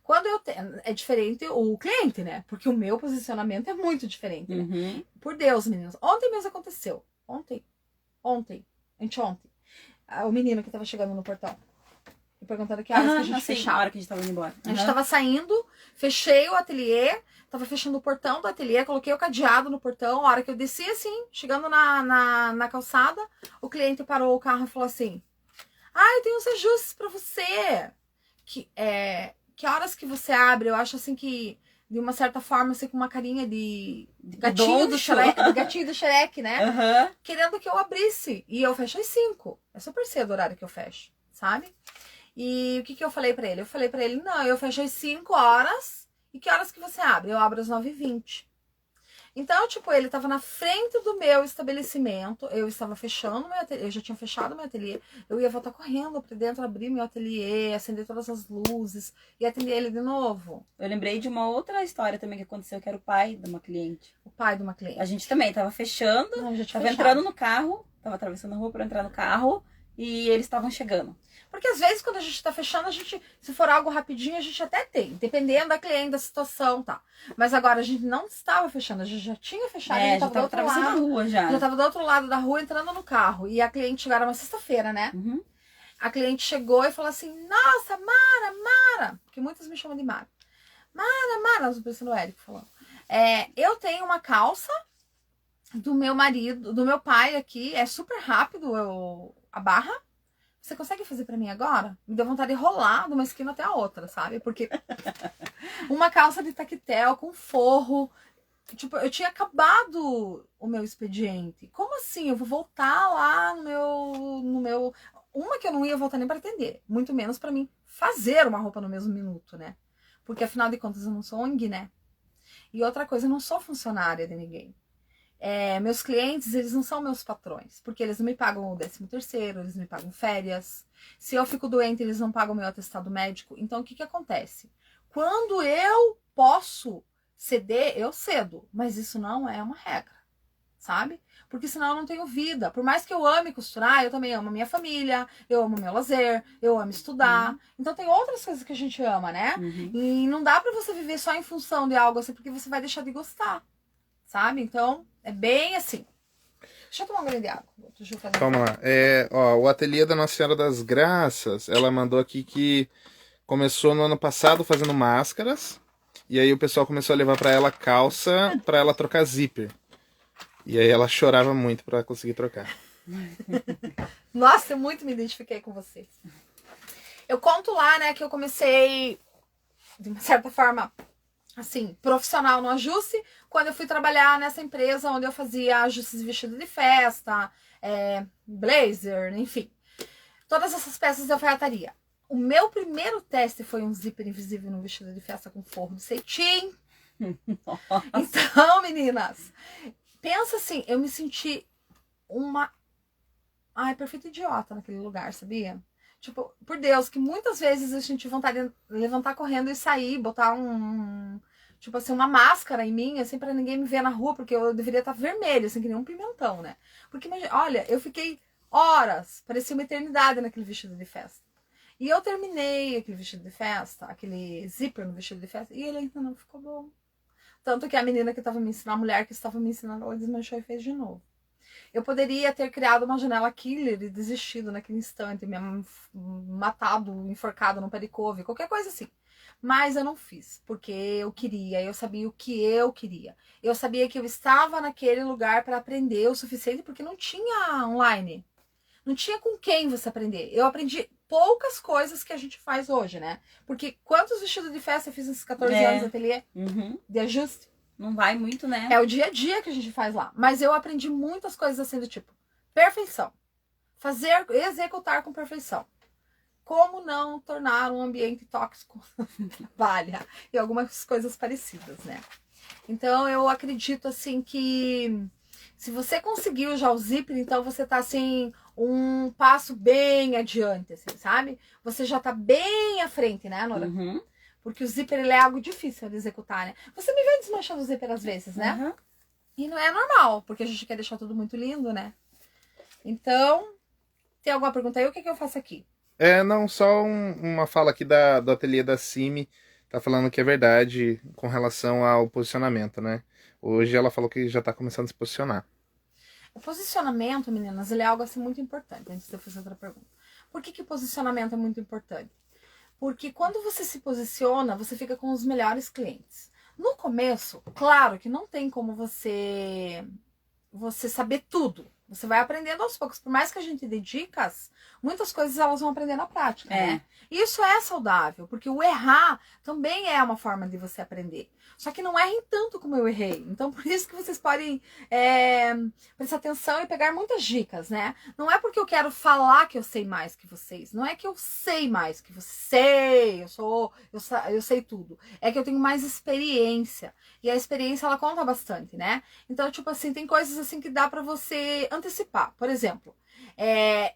Quando eu tenho. É diferente o cliente, né? Porque o meu posicionamento é muito diferente, né? Uhum. Por Deus, meninas. Ontem mesmo aconteceu. Anteontem. O menino que tava chegando no portão. E perguntando que horas que a gente fechava. A hora que a gente tava indo embora. A gente tava saindo, fechei o ateliê, tava fechando o portão do ateliê, coloquei o cadeado no portão. A hora que eu desci, assim, chegando na calçada, o cliente parou o carro e falou assim: eu tenho uns ajustes pra você. Que horas que você abre? Eu acho assim que, de uma certa forma, assim, com uma carinha de gatinho do Shrek, né? Uhum. Querendo que eu abrisse. E eu fecho às 5. É super cedo o horário que eu fecho, sabe? E o que eu falei pra ele? Eu falei pra ele, não, eu fecho às 5 horas. E que horas que você abre? Eu abro às 9h20. Então, tipo, ele tava na frente do meu estabelecimento, eu estava fechando meu ateliê, eu já tinha fechado meu ateliê, eu ia voltar correndo pra dentro, abrir meu ateliê, acender todas as luzes e atender ele de novo. Eu lembrei de uma outra história também que aconteceu, que era o pai de uma cliente. O pai de uma cliente. A gente também tava fechando, tava entrando no carro, tava atravessando a rua pra entrar no carro e eles estavam chegando. Porque às vezes quando a gente tá fechando, se for algo rapidinho, a gente até tem, dependendo da cliente, da situação, tá. Mas agora a gente não estava fechando, a gente já tinha fechado, a gente já tava atravessando a rua já. Já tava do outro lado da rua, entrando no carro. E a cliente chegou, era uma sexta-feira, né? Uhum. A cliente chegou e falou assim, nossa, Mara, porque muitas me chamam de Mara. Mara, parecendo o Érico falando. Eu tenho uma calça do meu marido, do meu pai aqui, é super rápido a barra. Você consegue fazer pra mim agora? Me deu vontade de rolar de uma esquina até a outra, sabe? Porque uma calça de tactel com forro. Tipo, eu tinha acabado o meu expediente. Como assim? Eu vou voltar lá no meu... Uma que eu não ia voltar nem pra atender. Muito menos pra mim fazer uma roupa no mesmo minuto, né? Porque afinal de contas eu não sou ONG, né? E outra coisa, eu não sou funcionária de ninguém. Meus clientes, eles não são meus patrões, porque eles não me pagam o 13º, eles não me pagam férias. Se eu fico doente, eles não pagam meu atestado médico. Então, o que acontece? Quando eu posso ceder, eu cedo, mas isso não é uma regra, sabe? Porque senão eu não tenho vida. Por mais que eu ame costurar, eu também amo a minha família, eu amo meu lazer, eu amo estudar. Então tem outras coisas que a gente ama, né? E não dá pra você viver só em função de algo assim, porque você vai deixar de gostar, sabe? Então, é bem assim. Deixa eu tomar um gole de água. Vamos lá. O ateliê da Nossa Senhora das Graças, ela mandou aqui que começou no ano passado fazendo máscaras. E aí o pessoal começou a levar pra ela calça pra ela trocar zíper. E aí ela chorava muito pra conseguir trocar. Nossa, eu muito me identifiquei com vocês. Eu conto lá, né, que eu comecei, de uma certa forma, assim, profissional no ajuste, quando eu fui trabalhar nessa empresa onde eu fazia ajustes de vestido de festa, blazer, enfim. Todas essas peças de alfaiataria. O meu primeiro teste foi um zíper invisível no vestido de festa com forro de cetim. Então, meninas, pensa assim, eu me senti uma... perfeita idiota naquele lugar, sabia? Tipo, por Deus, que muitas vezes eu senti vontade de levantar correndo e sair, botar tipo assim, uma máscara em mim, assim, pra ninguém me ver na rua, porque eu deveria estar vermelho, assim, que nem um pimentão, né? Porque, olha, eu fiquei horas, parecia uma eternidade naquele vestido de festa. E eu terminei aquele vestido de festa, aquele zíper no vestido de festa, e ele ainda não ficou bom. Tanto que a menina que estava me ensinando, a mulher que estava me ensinando, ela desmanchou e fez de novo. Eu poderia ter criado uma janela killer e desistido naquele instante, me matado, enforcado no pé de couve, qualquer coisa assim. Mas eu não fiz, porque eu queria, eu sabia o que eu queria. Eu sabia que eu estava naquele lugar para aprender o suficiente, porque não tinha online. Não tinha com quem você aprender. Eu aprendi poucas coisas que a gente faz hoje, né? Porque quantos vestidos de festa eu fiz nesses 14 anos de ateliê de ajuste? Não vai muito, né? É o dia a dia que a gente faz lá. Mas eu aprendi muitas coisas assim do tipo perfeição. Fazer, executar com perfeição. Como não tornar um ambiente tóxico no trabalho e algumas coisas parecidas, né? Então eu acredito assim que se você conseguiu já o zíper, então você tá assim um passo bem adiante, assim, sabe? Você já tá bem à frente, né, Nora? Porque o zíper ele é algo difícil de executar, né? Você me vê desmanchando o zíper às vezes, né? E não é normal, porque a gente quer deixar tudo muito lindo, né? Então, tem alguma pergunta aí? O que eu faço aqui? Não, só uma fala aqui do ateliê da Cime, tá falando que é verdade com relação ao posicionamento, né? Hoje ela falou que já tá começando a se posicionar. O posicionamento, meninas, ele é algo assim muito importante, antes de eu fazer outra pergunta. Por que o posicionamento é muito importante? Porque quando você se posiciona, você fica com os melhores clientes. No começo, claro que não tem como você saber tudo. Você vai aprendendo aos poucos. Por mais que a gente dê dicas, muitas coisas elas vão aprender na prática, né? E isso é saudável, porque o errar também é uma forma de você aprender. Só que não errem tanto como eu errei. Então, por isso que vocês podem prestar atenção e pegar muitas dicas, né? Não é porque eu quero falar que eu sei mais que vocês. Não é que eu sei mais que vocês. Eu sei tudo. É que eu tenho mais experiência. E a experiência, ela conta bastante, né? Então, tipo assim, tem coisas assim que dá pra você antecipar. Por exemplo,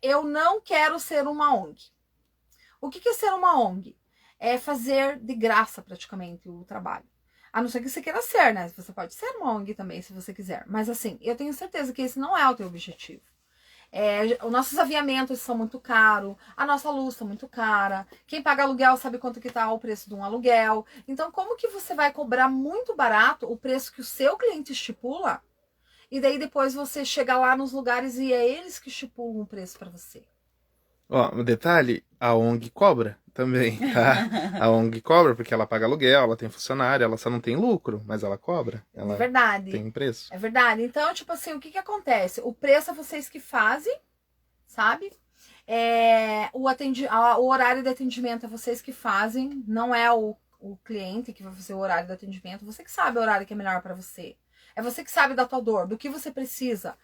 eu não quero ser uma ONG. O que é ser uma ONG? É fazer de graça, praticamente, o trabalho. A não ser que você queira ser, né? Você pode ser uma ONG também, se você quiser. Mas assim, eu tenho certeza que esse não é o teu objetivo. Os nossos aviamentos são muito caros, a nossa luz está muito cara. Quem paga aluguel sabe quanto que tá o preço de um aluguel. Então, como que você vai cobrar muito barato o preço que o seu cliente estipula? E daí depois você chega lá nos lugares e é eles que estipulam o preço para você. Ó, um detalhe, a ONG cobra também, tá? A ONG cobra porque ela paga aluguel, ela tem funcionário, ela só não tem lucro, mas ela cobra. Ela é verdade. Tem preço. É verdade. Então, tipo assim, o que acontece? O preço é vocês que fazem, sabe? O horário de atendimento é vocês que fazem, não é o cliente que vai fazer o horário de atendimento. Você que sabe o horário que é melhor para você. É você que sabe da tua dor, do que você precisa,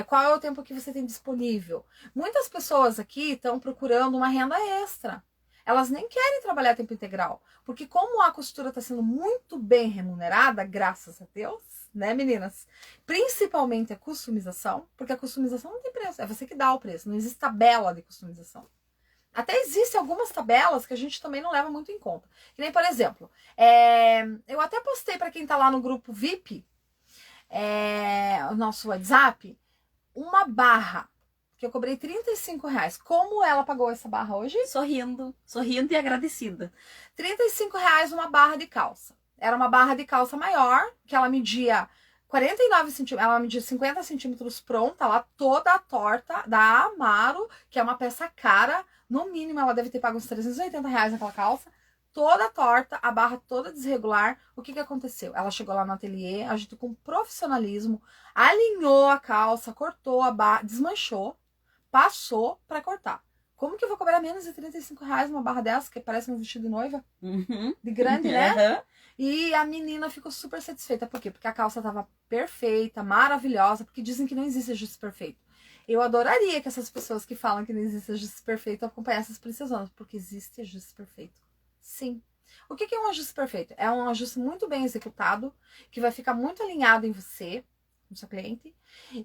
qual é o tempo que você tem disponível. Muitas pessoas aqui estão procurando uma renda extra. Elas nem querem trabalhar a tempo integral. Porque como a costura está sendo muito bem remunerada, graças a Deus, né, meninas? Principalmente a customização, porque a customização não tem preço, é você que dá o preço, não existe tabela de customização. Até existem algumas tabelas que a gente também não leva muito em conta. Que nem, por exemplo, eu até postei para quem está lá no grupo VIP, o nosso WhatsApp, uma barra que eu cobrei R$35. Como ela pagou essa barra hoje? Sorrindo e agradecida. R$35 uma barra de calça. Era uma barra de calça maior, que ela media 49 centímetros, ela media 50 centímetros pronta, lá toda torta, da Amaro, que é uma peça cara. No mínimo, ela deve ter pago uns R$380 naquela calça. Toda torta, a barra toda desregular. O que aconteceu? Ela chegou lá no ateliê, a gente com profissionalismo, alinhou a calça, cortou a barra, desmanchou, passou para cortar. Como que eu vou cobrar menos de R$35 uma barra dessa, que parece um vestido de noiva? De grande, né? E a menina ficou super satisfeita. Por quê? Porque a calça tava perfeita, maravilhosa, porque dizem que não existe ajuste perfeito. Eu adoraria que essas pessoas que falam que não existe ajuste perfeito acompanhassem as princesonas, porque existe ajuste perfeito. Sim. O que é um ajuste perfeito? É um ajuste muito bem executado, que vai ficar muito alinhado em você, no seu cliente.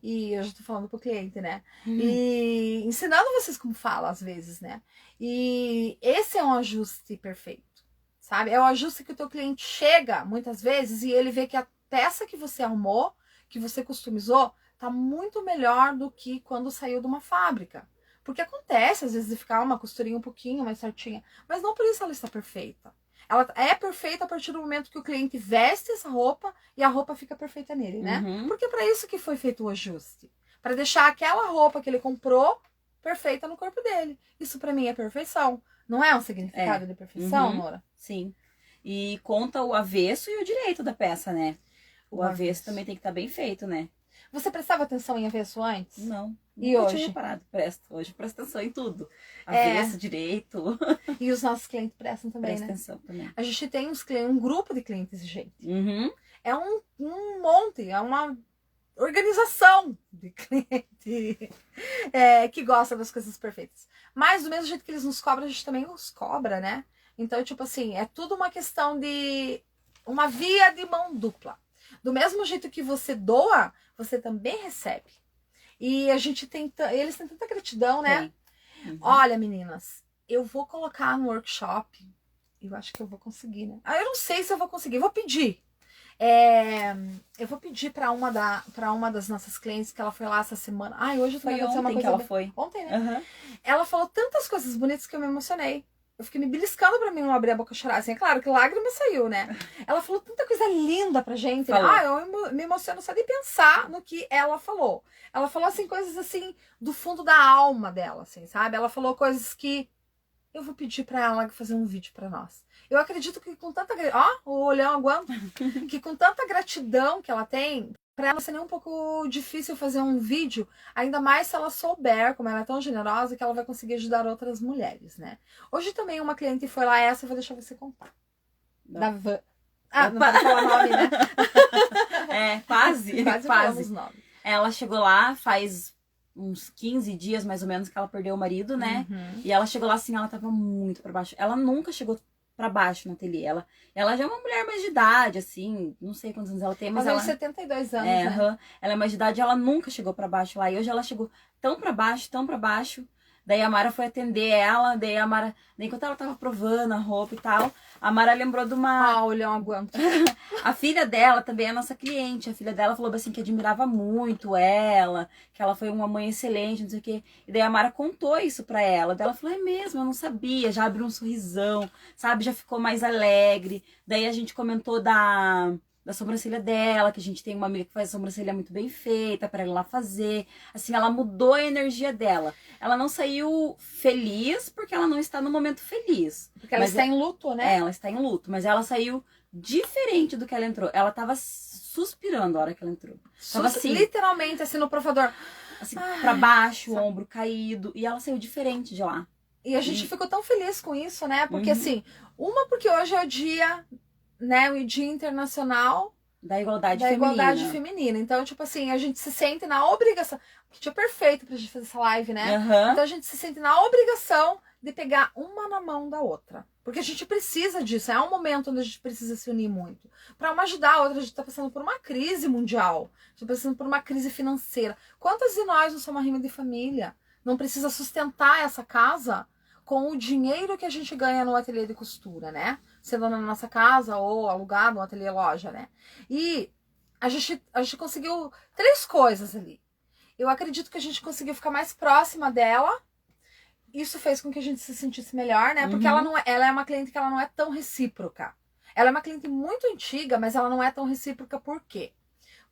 E eu já tô falando pro cliente, né? E ensinando vocês como fala, às vezes, né? E esse é um ajuste perfeito, sabe? É o ajuste que o teu cliente chega, muitas vezes, e ele vê que a peça que você arrumou, que você customizou, tá muito melhor do que quando saiu de uma fábrica. Porque acontece, às vezes, de ficar uma costurinha um pouquinho mais certinha, mas não por isso ela está perfeita. Ela é perfeita a partir do momento que o cliente veste essa roupa e a roupa fica perfeita nele, né? Porque é para isso que foi feito o ajuste. Para deixar aquela roupa que ele comprou perfeita no corpo dele. Isso para mim é perfeição. Não é um significado de perfeição, Nora? Sim. E conta o avesso e o direito da peça, né? O avesso avesso também tem que estar bem feito, né? Você prestava atenção em avesso antes? Não. E Nunca hoje? tinha reparado. Hoje presta atenção em tudo. Avesso, direito. E os nossos clientes prestam também, Presta né? atenção também. A gente tem um grupo de clientes, gente. Uhum. É um monte, é uma organização de cliente que gosta das coisas perfeitas. Mas do mesmo jeito que eles nos cobram, a gente também os cobra, né? Então, tipo assim, é tudo uma questão de uma via de mão dupla. Do mesmo jeito que você doa, você também recebe. E a gente tem, eles têm tanta gratidão, né? Uhum. Olha, meninas, eu vou colocar no workshop. Eu acho que eu vou conseguir, né? Eu não sei se eu vou conseguir, vou pedir. Eu vou pedir para uma das nossas clientes que ela foi lá essa semana. Hoje eu tô Foi ontem uma coisa que ela foi. Ontem, né? Uhum. Ela falou tantas coisas bonitas que eu me emocionei. Eu fiquei me beliscando pra mim não abrir a boca e chorar. Assim, é claro que lágrima saiu, né? Ela falou tanta coisa linda pra gente. Né? Eu me emociono só de pensar no que ela falou. Ela falou, assim, coisas, assim, do fundo da alma dela, assim, sabe? Ela falou coisas que eu vou pedir pra ela fazer um vídeo pra nós. Eu acredito que com tanta... o olhão aguenta. Que com tanta gratidão que ela tem... Pra ela ser nem um pouco difícil fazer um vídeo, ainda mais se ela souber, como ela é tão generosa, que ela vai conseguir ajudar outras mulheres, né? Hoje também uma cliente foi lá, essa eu vou deixar você contar. Da Van. Não pode falar nome, né? Quase. Quase falamos nome. Ela chegou lá faz uns 15 dias, mais ou menos, que ela perdeu o marido, né? Uhum. E ela chegou lá assim, ela tava muito pra baixo. Ela nunca chegou pra baixo no ateliê. Ela já é uma mulher mais de idade, assim, não sei quantos anos ela tem, mas ela ela... tem 72 anos, né? Ela é mais de idade, ela nunca chegou pra baixo lá. E hoje ela chegou tão pra baixo. Daí a Mara foi atender ela, daí a Mara, enquanto ela tava provando a roupa e tal, a Mara lembrou de uma... olhão aguento. A filha dela também é nossa cliente. A filha dela falou assim que admirava muito ela, que ela foi uma mãe excelente, não sei o quê. E daí a Mara contou isso pra ela. Daí ela falou, é mesmo, eu não sabia. Já abriu um sorrisão, sabe? Já ficou mais alegre. Daí a gente comentou da sobrancelha dela, que a gente tem uma amiga que faz a sobrancelha muito bem feita pra ela lá fazer. Assim, ela mudou a energia dela. Ela não saiu feliz porque ela não está no momento feliz. Porque ela está em luto, né? Ela está em luto, mas ela saiu diferente do que ela entrou. Ela tava suspirando a hora que ela entrou. Tava assim, literalmente, assim, no provador. Assim, pra baixo, o ombro caído. E ela saiu diferente de lá. E a gente ficou tão feliz com isso, né? Porque assim, porque hoje é o dia, né? O Dia Internacional da Igualdade Feminina. Então, tipo assim, a gente se sente na obrigação. Que dia perfeito pra gente fazer essa live, né? Então a gente se sente na obrigação de pegar uma na mão da outra. Porque a gente precisa disso. É um momento onde a gente precisa se unir muito. Pra uma ajudar a outra. A gente tá passando por uma crise mundial. A gente tá passando por uma crise financeira. Quantas de nós não somos uma rima de família? Não precisa sustentar essa casa com o dinheiro que a gente ganha no ateliê de costura, né? Sendo na nossa casa ou alugado no ateliê loja, né? E a gente conseguiu 3 coisas ali. Eu acredito que a gente conseguiu ficar mais próxima dela. Isso fez com que a gente se sentisse melhor, né? Porque ela é uma cliente que ela não é tão recíproca. Ela é uma cliente muito antiga, mas ela não é tão recíproca. Por quê?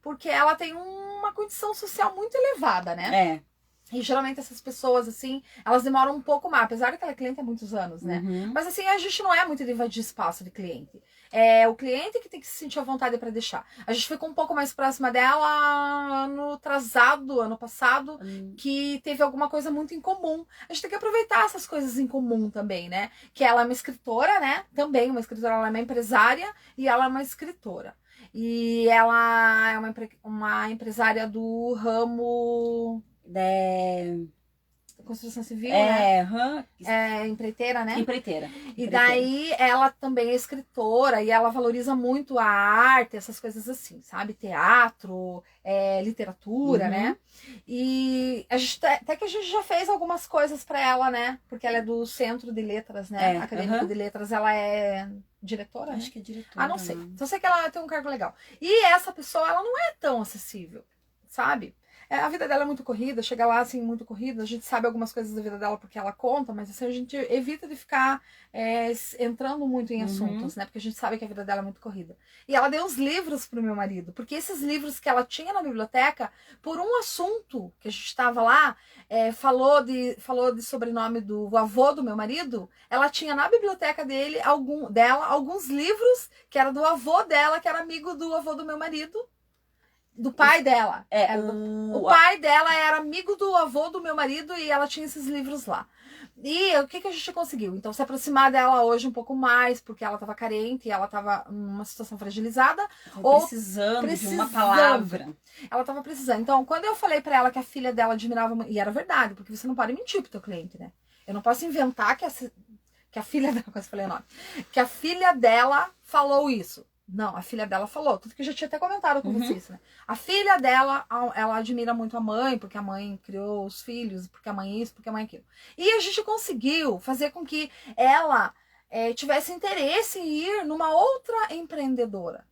Porque ela tem uma condição social muito elevada, né? E geralmente essas pessoas, assim, elas demoram um pouco mais, apesar de que ela é cliente há muitos anos, né? Mas assim, a gente não é muito de invadir espaço de cliente. É o cliente que tem que se sentir à vontade para deixar. A gente ficou um pouco mais próxima dela ano passado, que teve alguma coisa muito em comum. A gente tem que aproveitar essas coisas em comum também, né? Que ela é uma escritora, né? Também uma escritora, ela é uma empresária e ela é uma escritora. E ela é uma empresária do ramo... construção civil, né? Aham. Empreiteira, né? Empreiteira. E daí ela também é escritora e ela valoriza muito a arte, essas coisas assim, sabe? Teatro, literatura, né? E a gente, até que a gente já fez algumas coisas para ela, né? Porque ela é do Centro de Letras, né? Acadêmico de Letras, ela é diretora, Acho né? que é diretora. Não sei. Só sei que ela tem um cargo legal. E essa pessoa, ela não é tão acessível, sabe? A vida dela é muito corrida, chega lá assim, muito corrida. A gente sabe algumas coisas da vida dela porque ela conta, mas assim, a gente evita de ficar entrando muito em assuntos, né? Porque a gente sabe que a vida dela é muito corrida. E ela deu uns livros pro meu marido, porque esses livros que ela tinha na biblioteca, por um assunto que a gente estava lá, falou de sobrenome do avô do meu marido, ela tinha na biblioteca dela alguns livros que era do avô dela, que era amigo do avô do meu marido. Do pai dela. O pai dela era amigo do avô do meu marido e ela tinha esses livros lá. E o que a gente conseguiu? Então, se aproximar dela hoje um pouco mais, porque ela estava carente e ela estava numa situação fragilizada. Ou precisando de uma palavra. Ela estava precisando. Então, quando eu falei para ela que a filha dela admirava... E era verdade, porque você não pode mentir pro teu cliente, né? Eu não posso inventar que a filha dela... Quase falei o nome. Que a filha dela falou isso. Não, a filha dela falou, tudo que eu já tinha até comentado com vocês, né? A filha dela, ela admira muito a mãe, porque a mãe criou os filhos, porque a mãe isso, porque a mãe aquilo. E a gente conseguiu fazer com que ela tivesse interesse em ir numa outra empreendedora,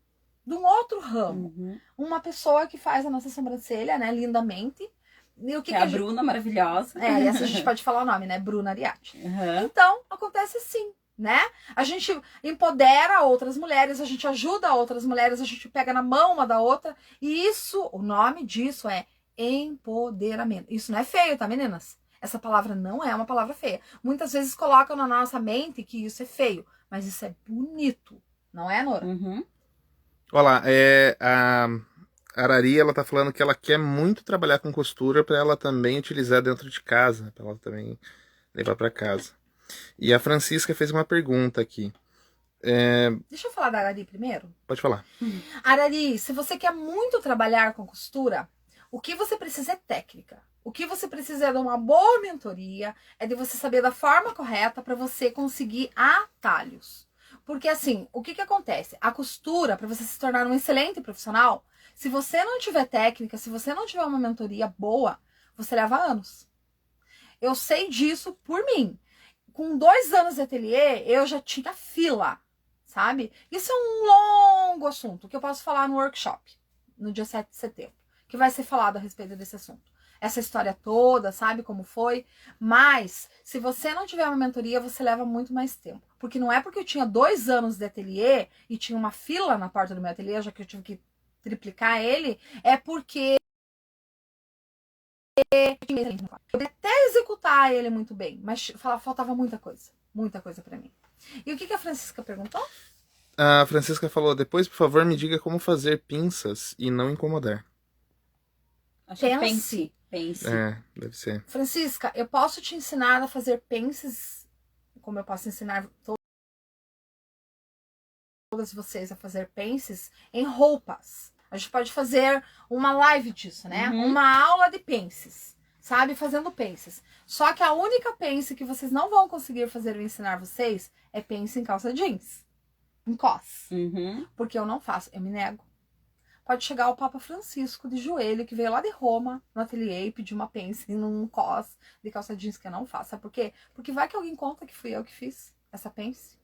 de um outro ramo. Uma pessoa que faz a nossa sobrancelha, né, lindamente. E o que é a Bruna, maravilhosa. E essa a gente pode falar o nome, né? Bruna Ariati. Então, acontece assim. Né? A gente empodera outras mulheres, a gente ajuda outras mulheres, a gente pega na mão uma da outra, e isso, o nome disso é empoderamento. Isso não é feio, tá, meninas? Essa palavra não é uma palavra feia. Muitas vezes colocam na nossa mente que isso é feio, mas isso é bonito, não é, Nora? Olha lá, a Arari, ela tá falando que ela quer muito trabalhar com costura para ela também utilizar dentro de casa, para ela também levar para casa. E a Francisca fez uma pergunta aqui. Deixa eu falar da Arari primeiro. Pode falar. Arari, se você quer muito trabalhar com costura, o que você precisa é técnica. O que você precisa é de uma boa mentoria, é de você saber da forma correta para você conseguir atalhos. Porque assim, o que acontece? A costura, para você se tornar um excelente profissional, se você não tiver técnica, se você não tiver uma mentoria boa, você leva anos. Eu sei disso por mim. Com 2 anos de ateliê, eu já tinha fila, sabe? Isso é um longo assunto que eu posso falar no workshop, no dia 7 de setembro, que vai ser falado a respeito desse assunto. Essa história toda, sabe como foi? Mas, se você não tiver uma mentoria, você leva muito mais tempo. Porque não é porque eu tinha 2 anos de ateliê e tinha uma fila na porta do meu ateliê, já que eu tive que triplicar ele, é porque eu até executar ele muito bem, mas faltava muita coisa pra mim. E o que a Francisca perguntou? A Francisca falou, depois, por favor, me diga como fazer pinças e não incomodar. Acho que pense. Deve ser. Francisca, eu posso te ensinar a fazer pences, como eu posso ensinar todas vocês a fazer pences em roupas. A gente pode fazer uma live disso, né? Uma aula de pences, sabe? Fazendo pences. Só que a única pence que vocês não vão conseguir fazer eu ensinar vocês é pence em calça jeans. Em cos. Porque eu não faço, eu me nego. Pode chegar o Papa Francisco de joelho, que veio lá de Roma, no ateliê, e pedir uma pence num cos de calça jeans que eu não faço. Sabe por quê? Porque vai que alguém conta que fui eu que fiz essa pence.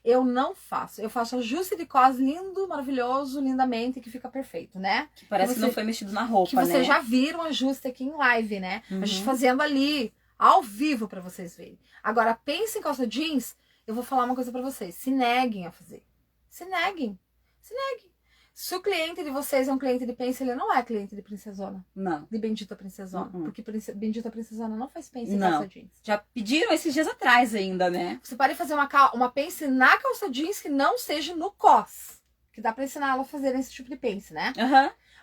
Eu não faço. Eu faço ajuste de cos lindo, maravilhoso, lindamente, que fica perfeito, né? Que parece que não foi mexido na roupa, que vocês né? já viram ajuste aqui em live, né? A gente fazendo ali, ao vivo, pra vocês verem. Agora, pense em calça jeans, eu vou falar uma coisa pra vocês. Se neguem a fazer. Se neguem. Se neguem. Se o cliente de vocês é um cliente de pence, ele não é cliente de princesona. Não. De Bendita Princesona. Porque Bendita Princesona não faz pence em calça jeans. Já pediram esses dias atrás ainda, né? Você pode fazer uma pence na calça jeans que não seja no cos. Que dá pra ensinar ela a fazer esse tipo de pence, né?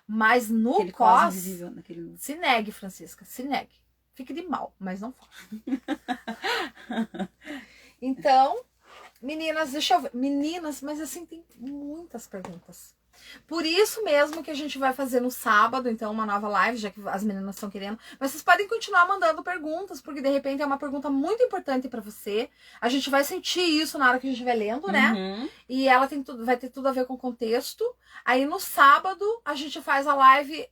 Mas no aquele cos, invisível, naquele... se negue, Francisca. Se negue. Fique de mal, mas não faça. Então, meninas, deixa eu ver. Meninas, mas assim, tem muitas perguntas. Por isso mesmo que a gente vai fazer no sábado, então, uma nova live, já que as meninas estão querendo. Mas vocês podem continuar mandando perguntas, porque de repente é uma pergunta muito importante pra você. A gente vai sentir isso na hora que a gente vai lendo, né? Uhum. E ela vai ter tudo a ver com o contexto. Aí no sábado a gente faz a live.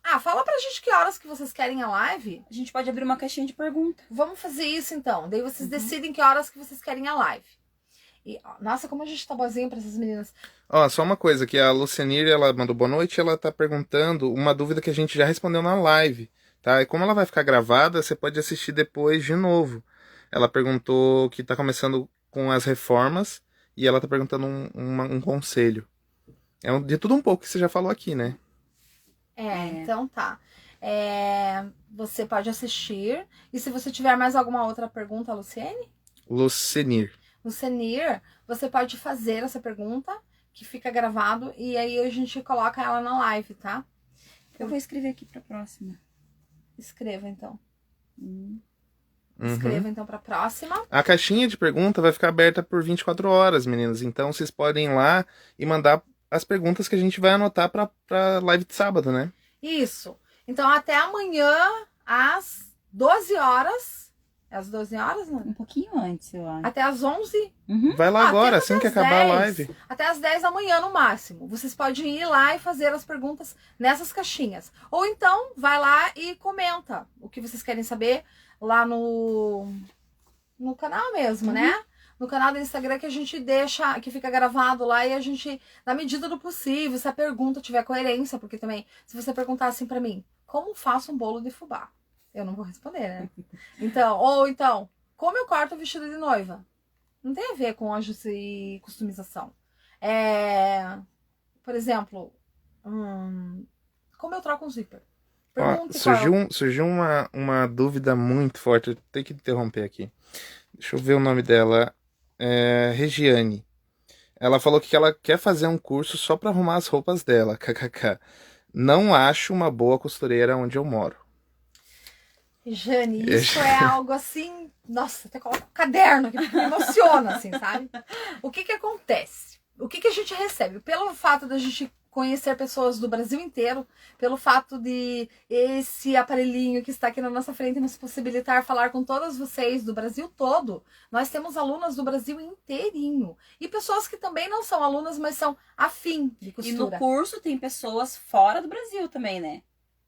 Ah, fala pra gente que horas que vocês querem a live. A gente pode abrir uma caixinha de pergunta. Vamos fazer isso então. Daí vocês decidem que horas que vocês querem a live. E, nossa, como a gente tá boazinha pra essas meninas. Ó, só uma coisa, que a Lucianir, ela mandou boa noite, ela tá perguntando uma dúvida que a gente já respondeu na live, tá? E como ela vai ficar gravada, você pode assistir depois de novo. Ela perguntou que tá começando com as reformas e ela tá perguntando um conselho. É de tudo um pouco que você já falou aqui, né? Então tá. Você pode assistir. E se você tiver mais alguma outra pergunta, Luciene? Lucenir. Lucenir, você pode fazer essa pergunta, que fica gravado, e aí a gente coloca ela na live, tá? Eu vou escrever aqui pra próxima. Escreva então. Uhum. Escreva então pra próxima. A caixinha de pergunta vai ficar aberta por 24 horas, meninas. Então vocês podem ir lá e mandar as perguntas que a gente vai anotar pra live de sábado, né? Isso. Então até amanhã, às 12 horas. É às 12 horas, não? Um pouquinho antes, eu acho. Até às 11. Uhum. Vai lá agora, assim que às acabar a 10. live. Até às 10 da manhã no máximo. Vocês podem ir lá e fazer as perguntas nessas caixinhas. Ou então, vai lá e comenta o que vocês querem saber lá no canal mesmo, né? No canal do Instagram que a gente deixa, que fica gravado lá e a gente, na medida do possível, se a pergunta tiver coerência, porque também, se você perguntar assim pra mim, como faço um bolo de fubá? Eu não vou responder, né? Então, ou então, como eu corto o vestido de noiva? Não tem a ver com ajuste e customização. Por exemplo, como eu troco um zíper? Ó, surgiu uma dúvida muito forte. Eu tenho que interromper aqui. Deixa eu ver o nome dela. Regiane. Ela falou que ela quer fazer um curso só pra arrumar as roupas dela. KKK. Não acho uma boa costureira onde eu moro. Jane, isso é algo assim... Nossa, até coloco um caderno aqui, porque me emociona, assim, sabe? O que acontece? O que a gente recebe? Pelo fato da gente conhecer pessoas do Brasil inteiro, pelo fato de esse aparelhinho que está aqui na nossa frente nos possibilitar falar com todas vocês do Brasil todo, nós temos alunas do Brasil inteirinho. E pessoas que também não são alunas, mas são afim de costura. E no curso tem pessoas fora do Brasil também, né?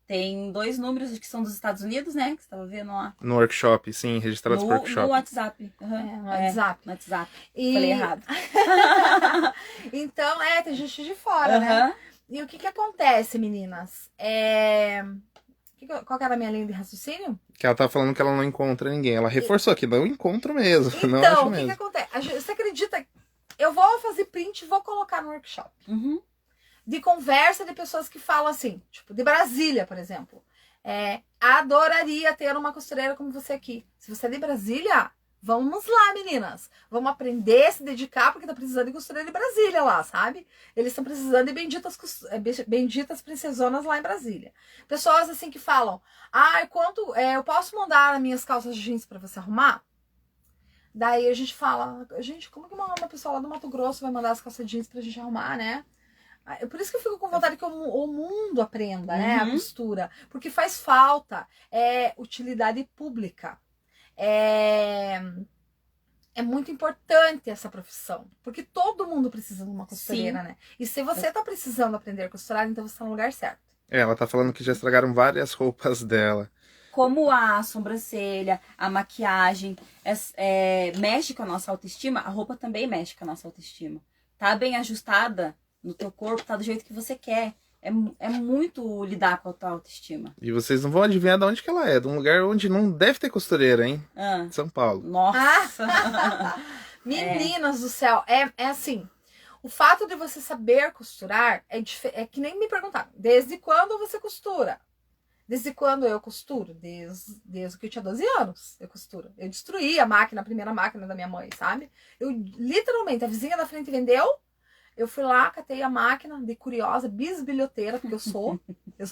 Tem 2 números que são dos Estados Unidos, né? Que você estava vendo lá. No workshop, sim, registrados pro workshop. No WhatsApp. No WhatsApp. No WhatsApp. Falei errado. Então, tem gente de fora, né? E o que acontece, meninas? Qual que era a minha linha de raciocínio? Que ela tá falando que ela não encontra ninguém. Ela reforçou aqui, não encontro mesmo. Então, não acho o mesmo. que acontece? Você acredita? Eu vou fazer print e vou colocar no workshop. Uhum. De conversa de pessoas que falam assim, tipo, de Brasília, por exemplo. Adoraria ter uma costureira como você aqui. Se você é de Brasília, vamos lá, meninas. Vamos aprender a se dedicar, porque tá precisando de costureira de Brasília lá, sabe? Eles estão precisando de benditas princesonas lá em Brasília. Pessoas assim que falam, eu posso mandar as minhas calças jeans pra você arrumar? Daí a gente fala, gente, como que uma pessoa lá do Mato Grosso vai mandar as calças jeans pra gente arrumar, né? Por isso que eu fico com vontade que o mundo aprenda, né, a costura. Porque faz falta. É utilidade pública. É muito importante essa profissão. Porque todo mundo precisa de uma costureira, né? E se você tá precisando aprender a costurar, então você tá no lugar certo. Ela tá falando que já estragaram várias roupas dela. Como a sobrancelha, a maquiagem mexe com a nossa autoestima, a roupa também mexe com a nossa autoestima. Tá bem ajustada no teu corpo, tá do jeito que você quer. É muito lidar com a tua autoestima. E vocês não vão adivinhar de onde que ela é. De um lugar onde não deve ter costureira, hein? São Paulo. Nossa! Meninas do céu, é assim. O fato de você saber costurar é que nem me perguntaram. Desde quando você costura? Desde quando eu costuro? Desde que eu tinha 12 anos eu costuro. Eu destruí a primeira máquina da minha mãe, sabe? Eu literalmente, a vizinha da frente vendeu. Eu fui lá, catei a máquina, de curiosa, bisbilhoteira, porque eu sou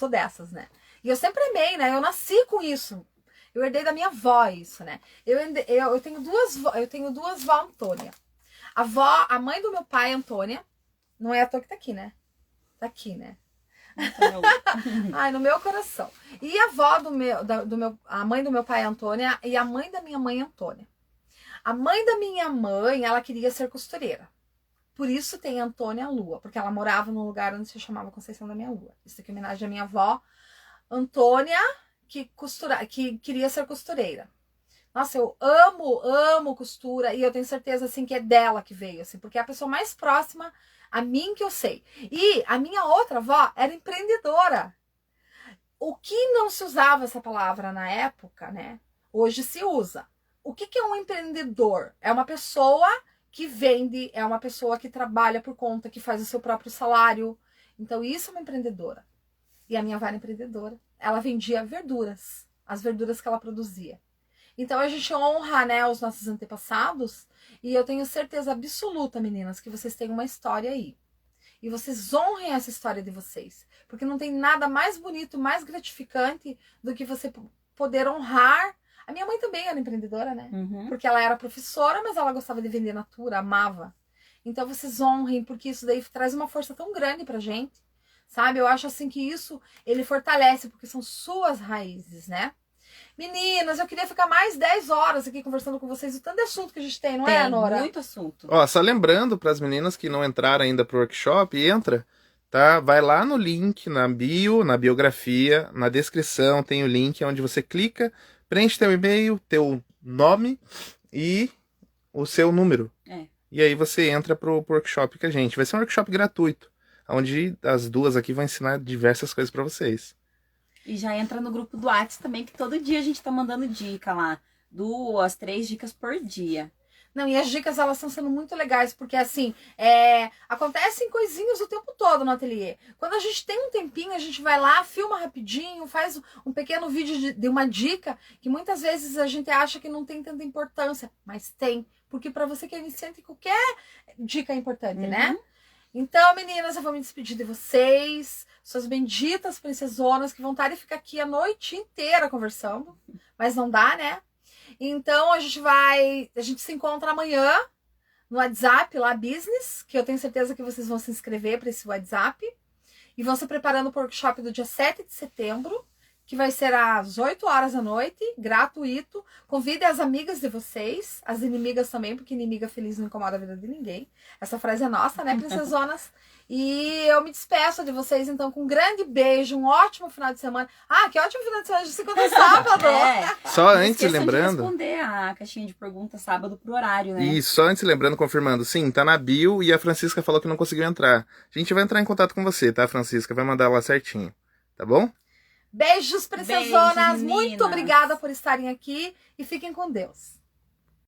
dessas, né? E eu sempre amei, né? Eu nasci com isso. Eu herdei da minha avó isso, né? Eu tenho duas vó Antônia. A mãe do meu pai, Antônia, não é a toa que tá aqui, né? Tá aqui, né? Antônia Lu. Ai, no meu coração. E a avó a mãe do meu pai, Antônia, e a mãe da minha mãe, Antônia. A mãe da minha mãe, ela queria ser costureira. Por isso tem Antônia Lua, porque ela morava num lugar onde se chamava Conceição da Minha Lua. Isso aqui é homenagem à minha avó, Antônia, que queria ser costureira. Nossa, eu amo costura e eu tenho certeza, assim, que é dela que veio, assim, porque é a pessoa mais próxima a mim que eu sei. E a minha outra avó era empreendedora. O que não se usava essa palavra na época, né? Hoje se usa. O que é um empreendedor? É uma pessoa que vende, é uma pessoa que trabalha por conta, que faz o seu próprio salário. Então isso é uma empreendedora. E a minha avó era empreendedora. Ela vendia verduras, as verduras que ela produzia. Então a gente honra, né, os nossos antepassados, e eu tenho certeza absoluta, meninas, que vocês têm uma história aí. E vocês honrem essa história de vocês, porque não tem nada mais bonito, mais gratificante do que você poder honrar. A minha mãe também era empreendedora, né? Uhum. Porque ela era professora, mas ela gostava de vender natura, amava. Então vocês honrem, porque isso daí traz uma força tão grande pra gente, sabe? Eu acho assim que isso, ele fortalece, porque são suas raízes, né? Meninas, eu queria ficar mais 10 horas aqui conversando com vocês. O tanto de assunto que a gente tem, não é, Nora? Tem muito assunto. Ó, só lembrando para as meninas que não entraram ainda pro workshop, entra, tá? Vai lá no link, na bio, na biografia, na descrição, tem o link onde você clica, preenche teu e-mail, teu nome e o seu número. É. E aí você entra pro workshop com a gente. Vai ser um workshop gratuito, onde as duas aqui vão ensinar diversas coisas para vocês. E já entra no grupo do WhatsApp também, que todo dia a gente tá mandando dica lá. 2, 3 dicas por dia. Não, e as dicas, elas estão sendo muito legais, porque assim, acontecem coisinhas o tempo todo no ateliê. Quando a gente tem um tempinho, a gente vai lá, filma rapidinho, faz um pequeno vídeo de uma dica, que muitas vezes a gente acha que não tem tanta importância, mas tem. Porque para você que é iniciante, qualquer dica é importante, né? Então, meninas, eu vou me despedir de vocês, suas benditas princesonas, que vontade de ficar aqui a noite inteira conversando, mas não dá, né? Então, a gente se encontra amanhã no WhatsApp, lá, Business, que eu tenho certeza que vocês vão se inscrever para esse WhatsApp, e vão se preparando para o workshop do dia 7 de setembro, que vai ser às 8 horas da noite, gratuito. Convide as amigas de vocês, as inimigas também, porque inimiga feliz não incomoda a vida de ninguém. Essa frase é nossa, né, princesonas? E eu me despeço de vocês, então, com um grande beijo, um ótimo final de semana. Ah, que ótimo final de semana, de segunda e sábado! Só Não antes, esqueçam lembrando... de responder a caixinha de perguntas sábado pro horário, né? E só antes, lembrando, confirmando, sim, tá na bio e a Francisca falou que não conseguiu entrar. A gente vai entrar em contato com você, tá, Francisca? Vai mandar lá certinho, tá bom? Beijos, princesonas! Beijos, Muito meninas. obrigada por estarem aqui e fiquem com Deus.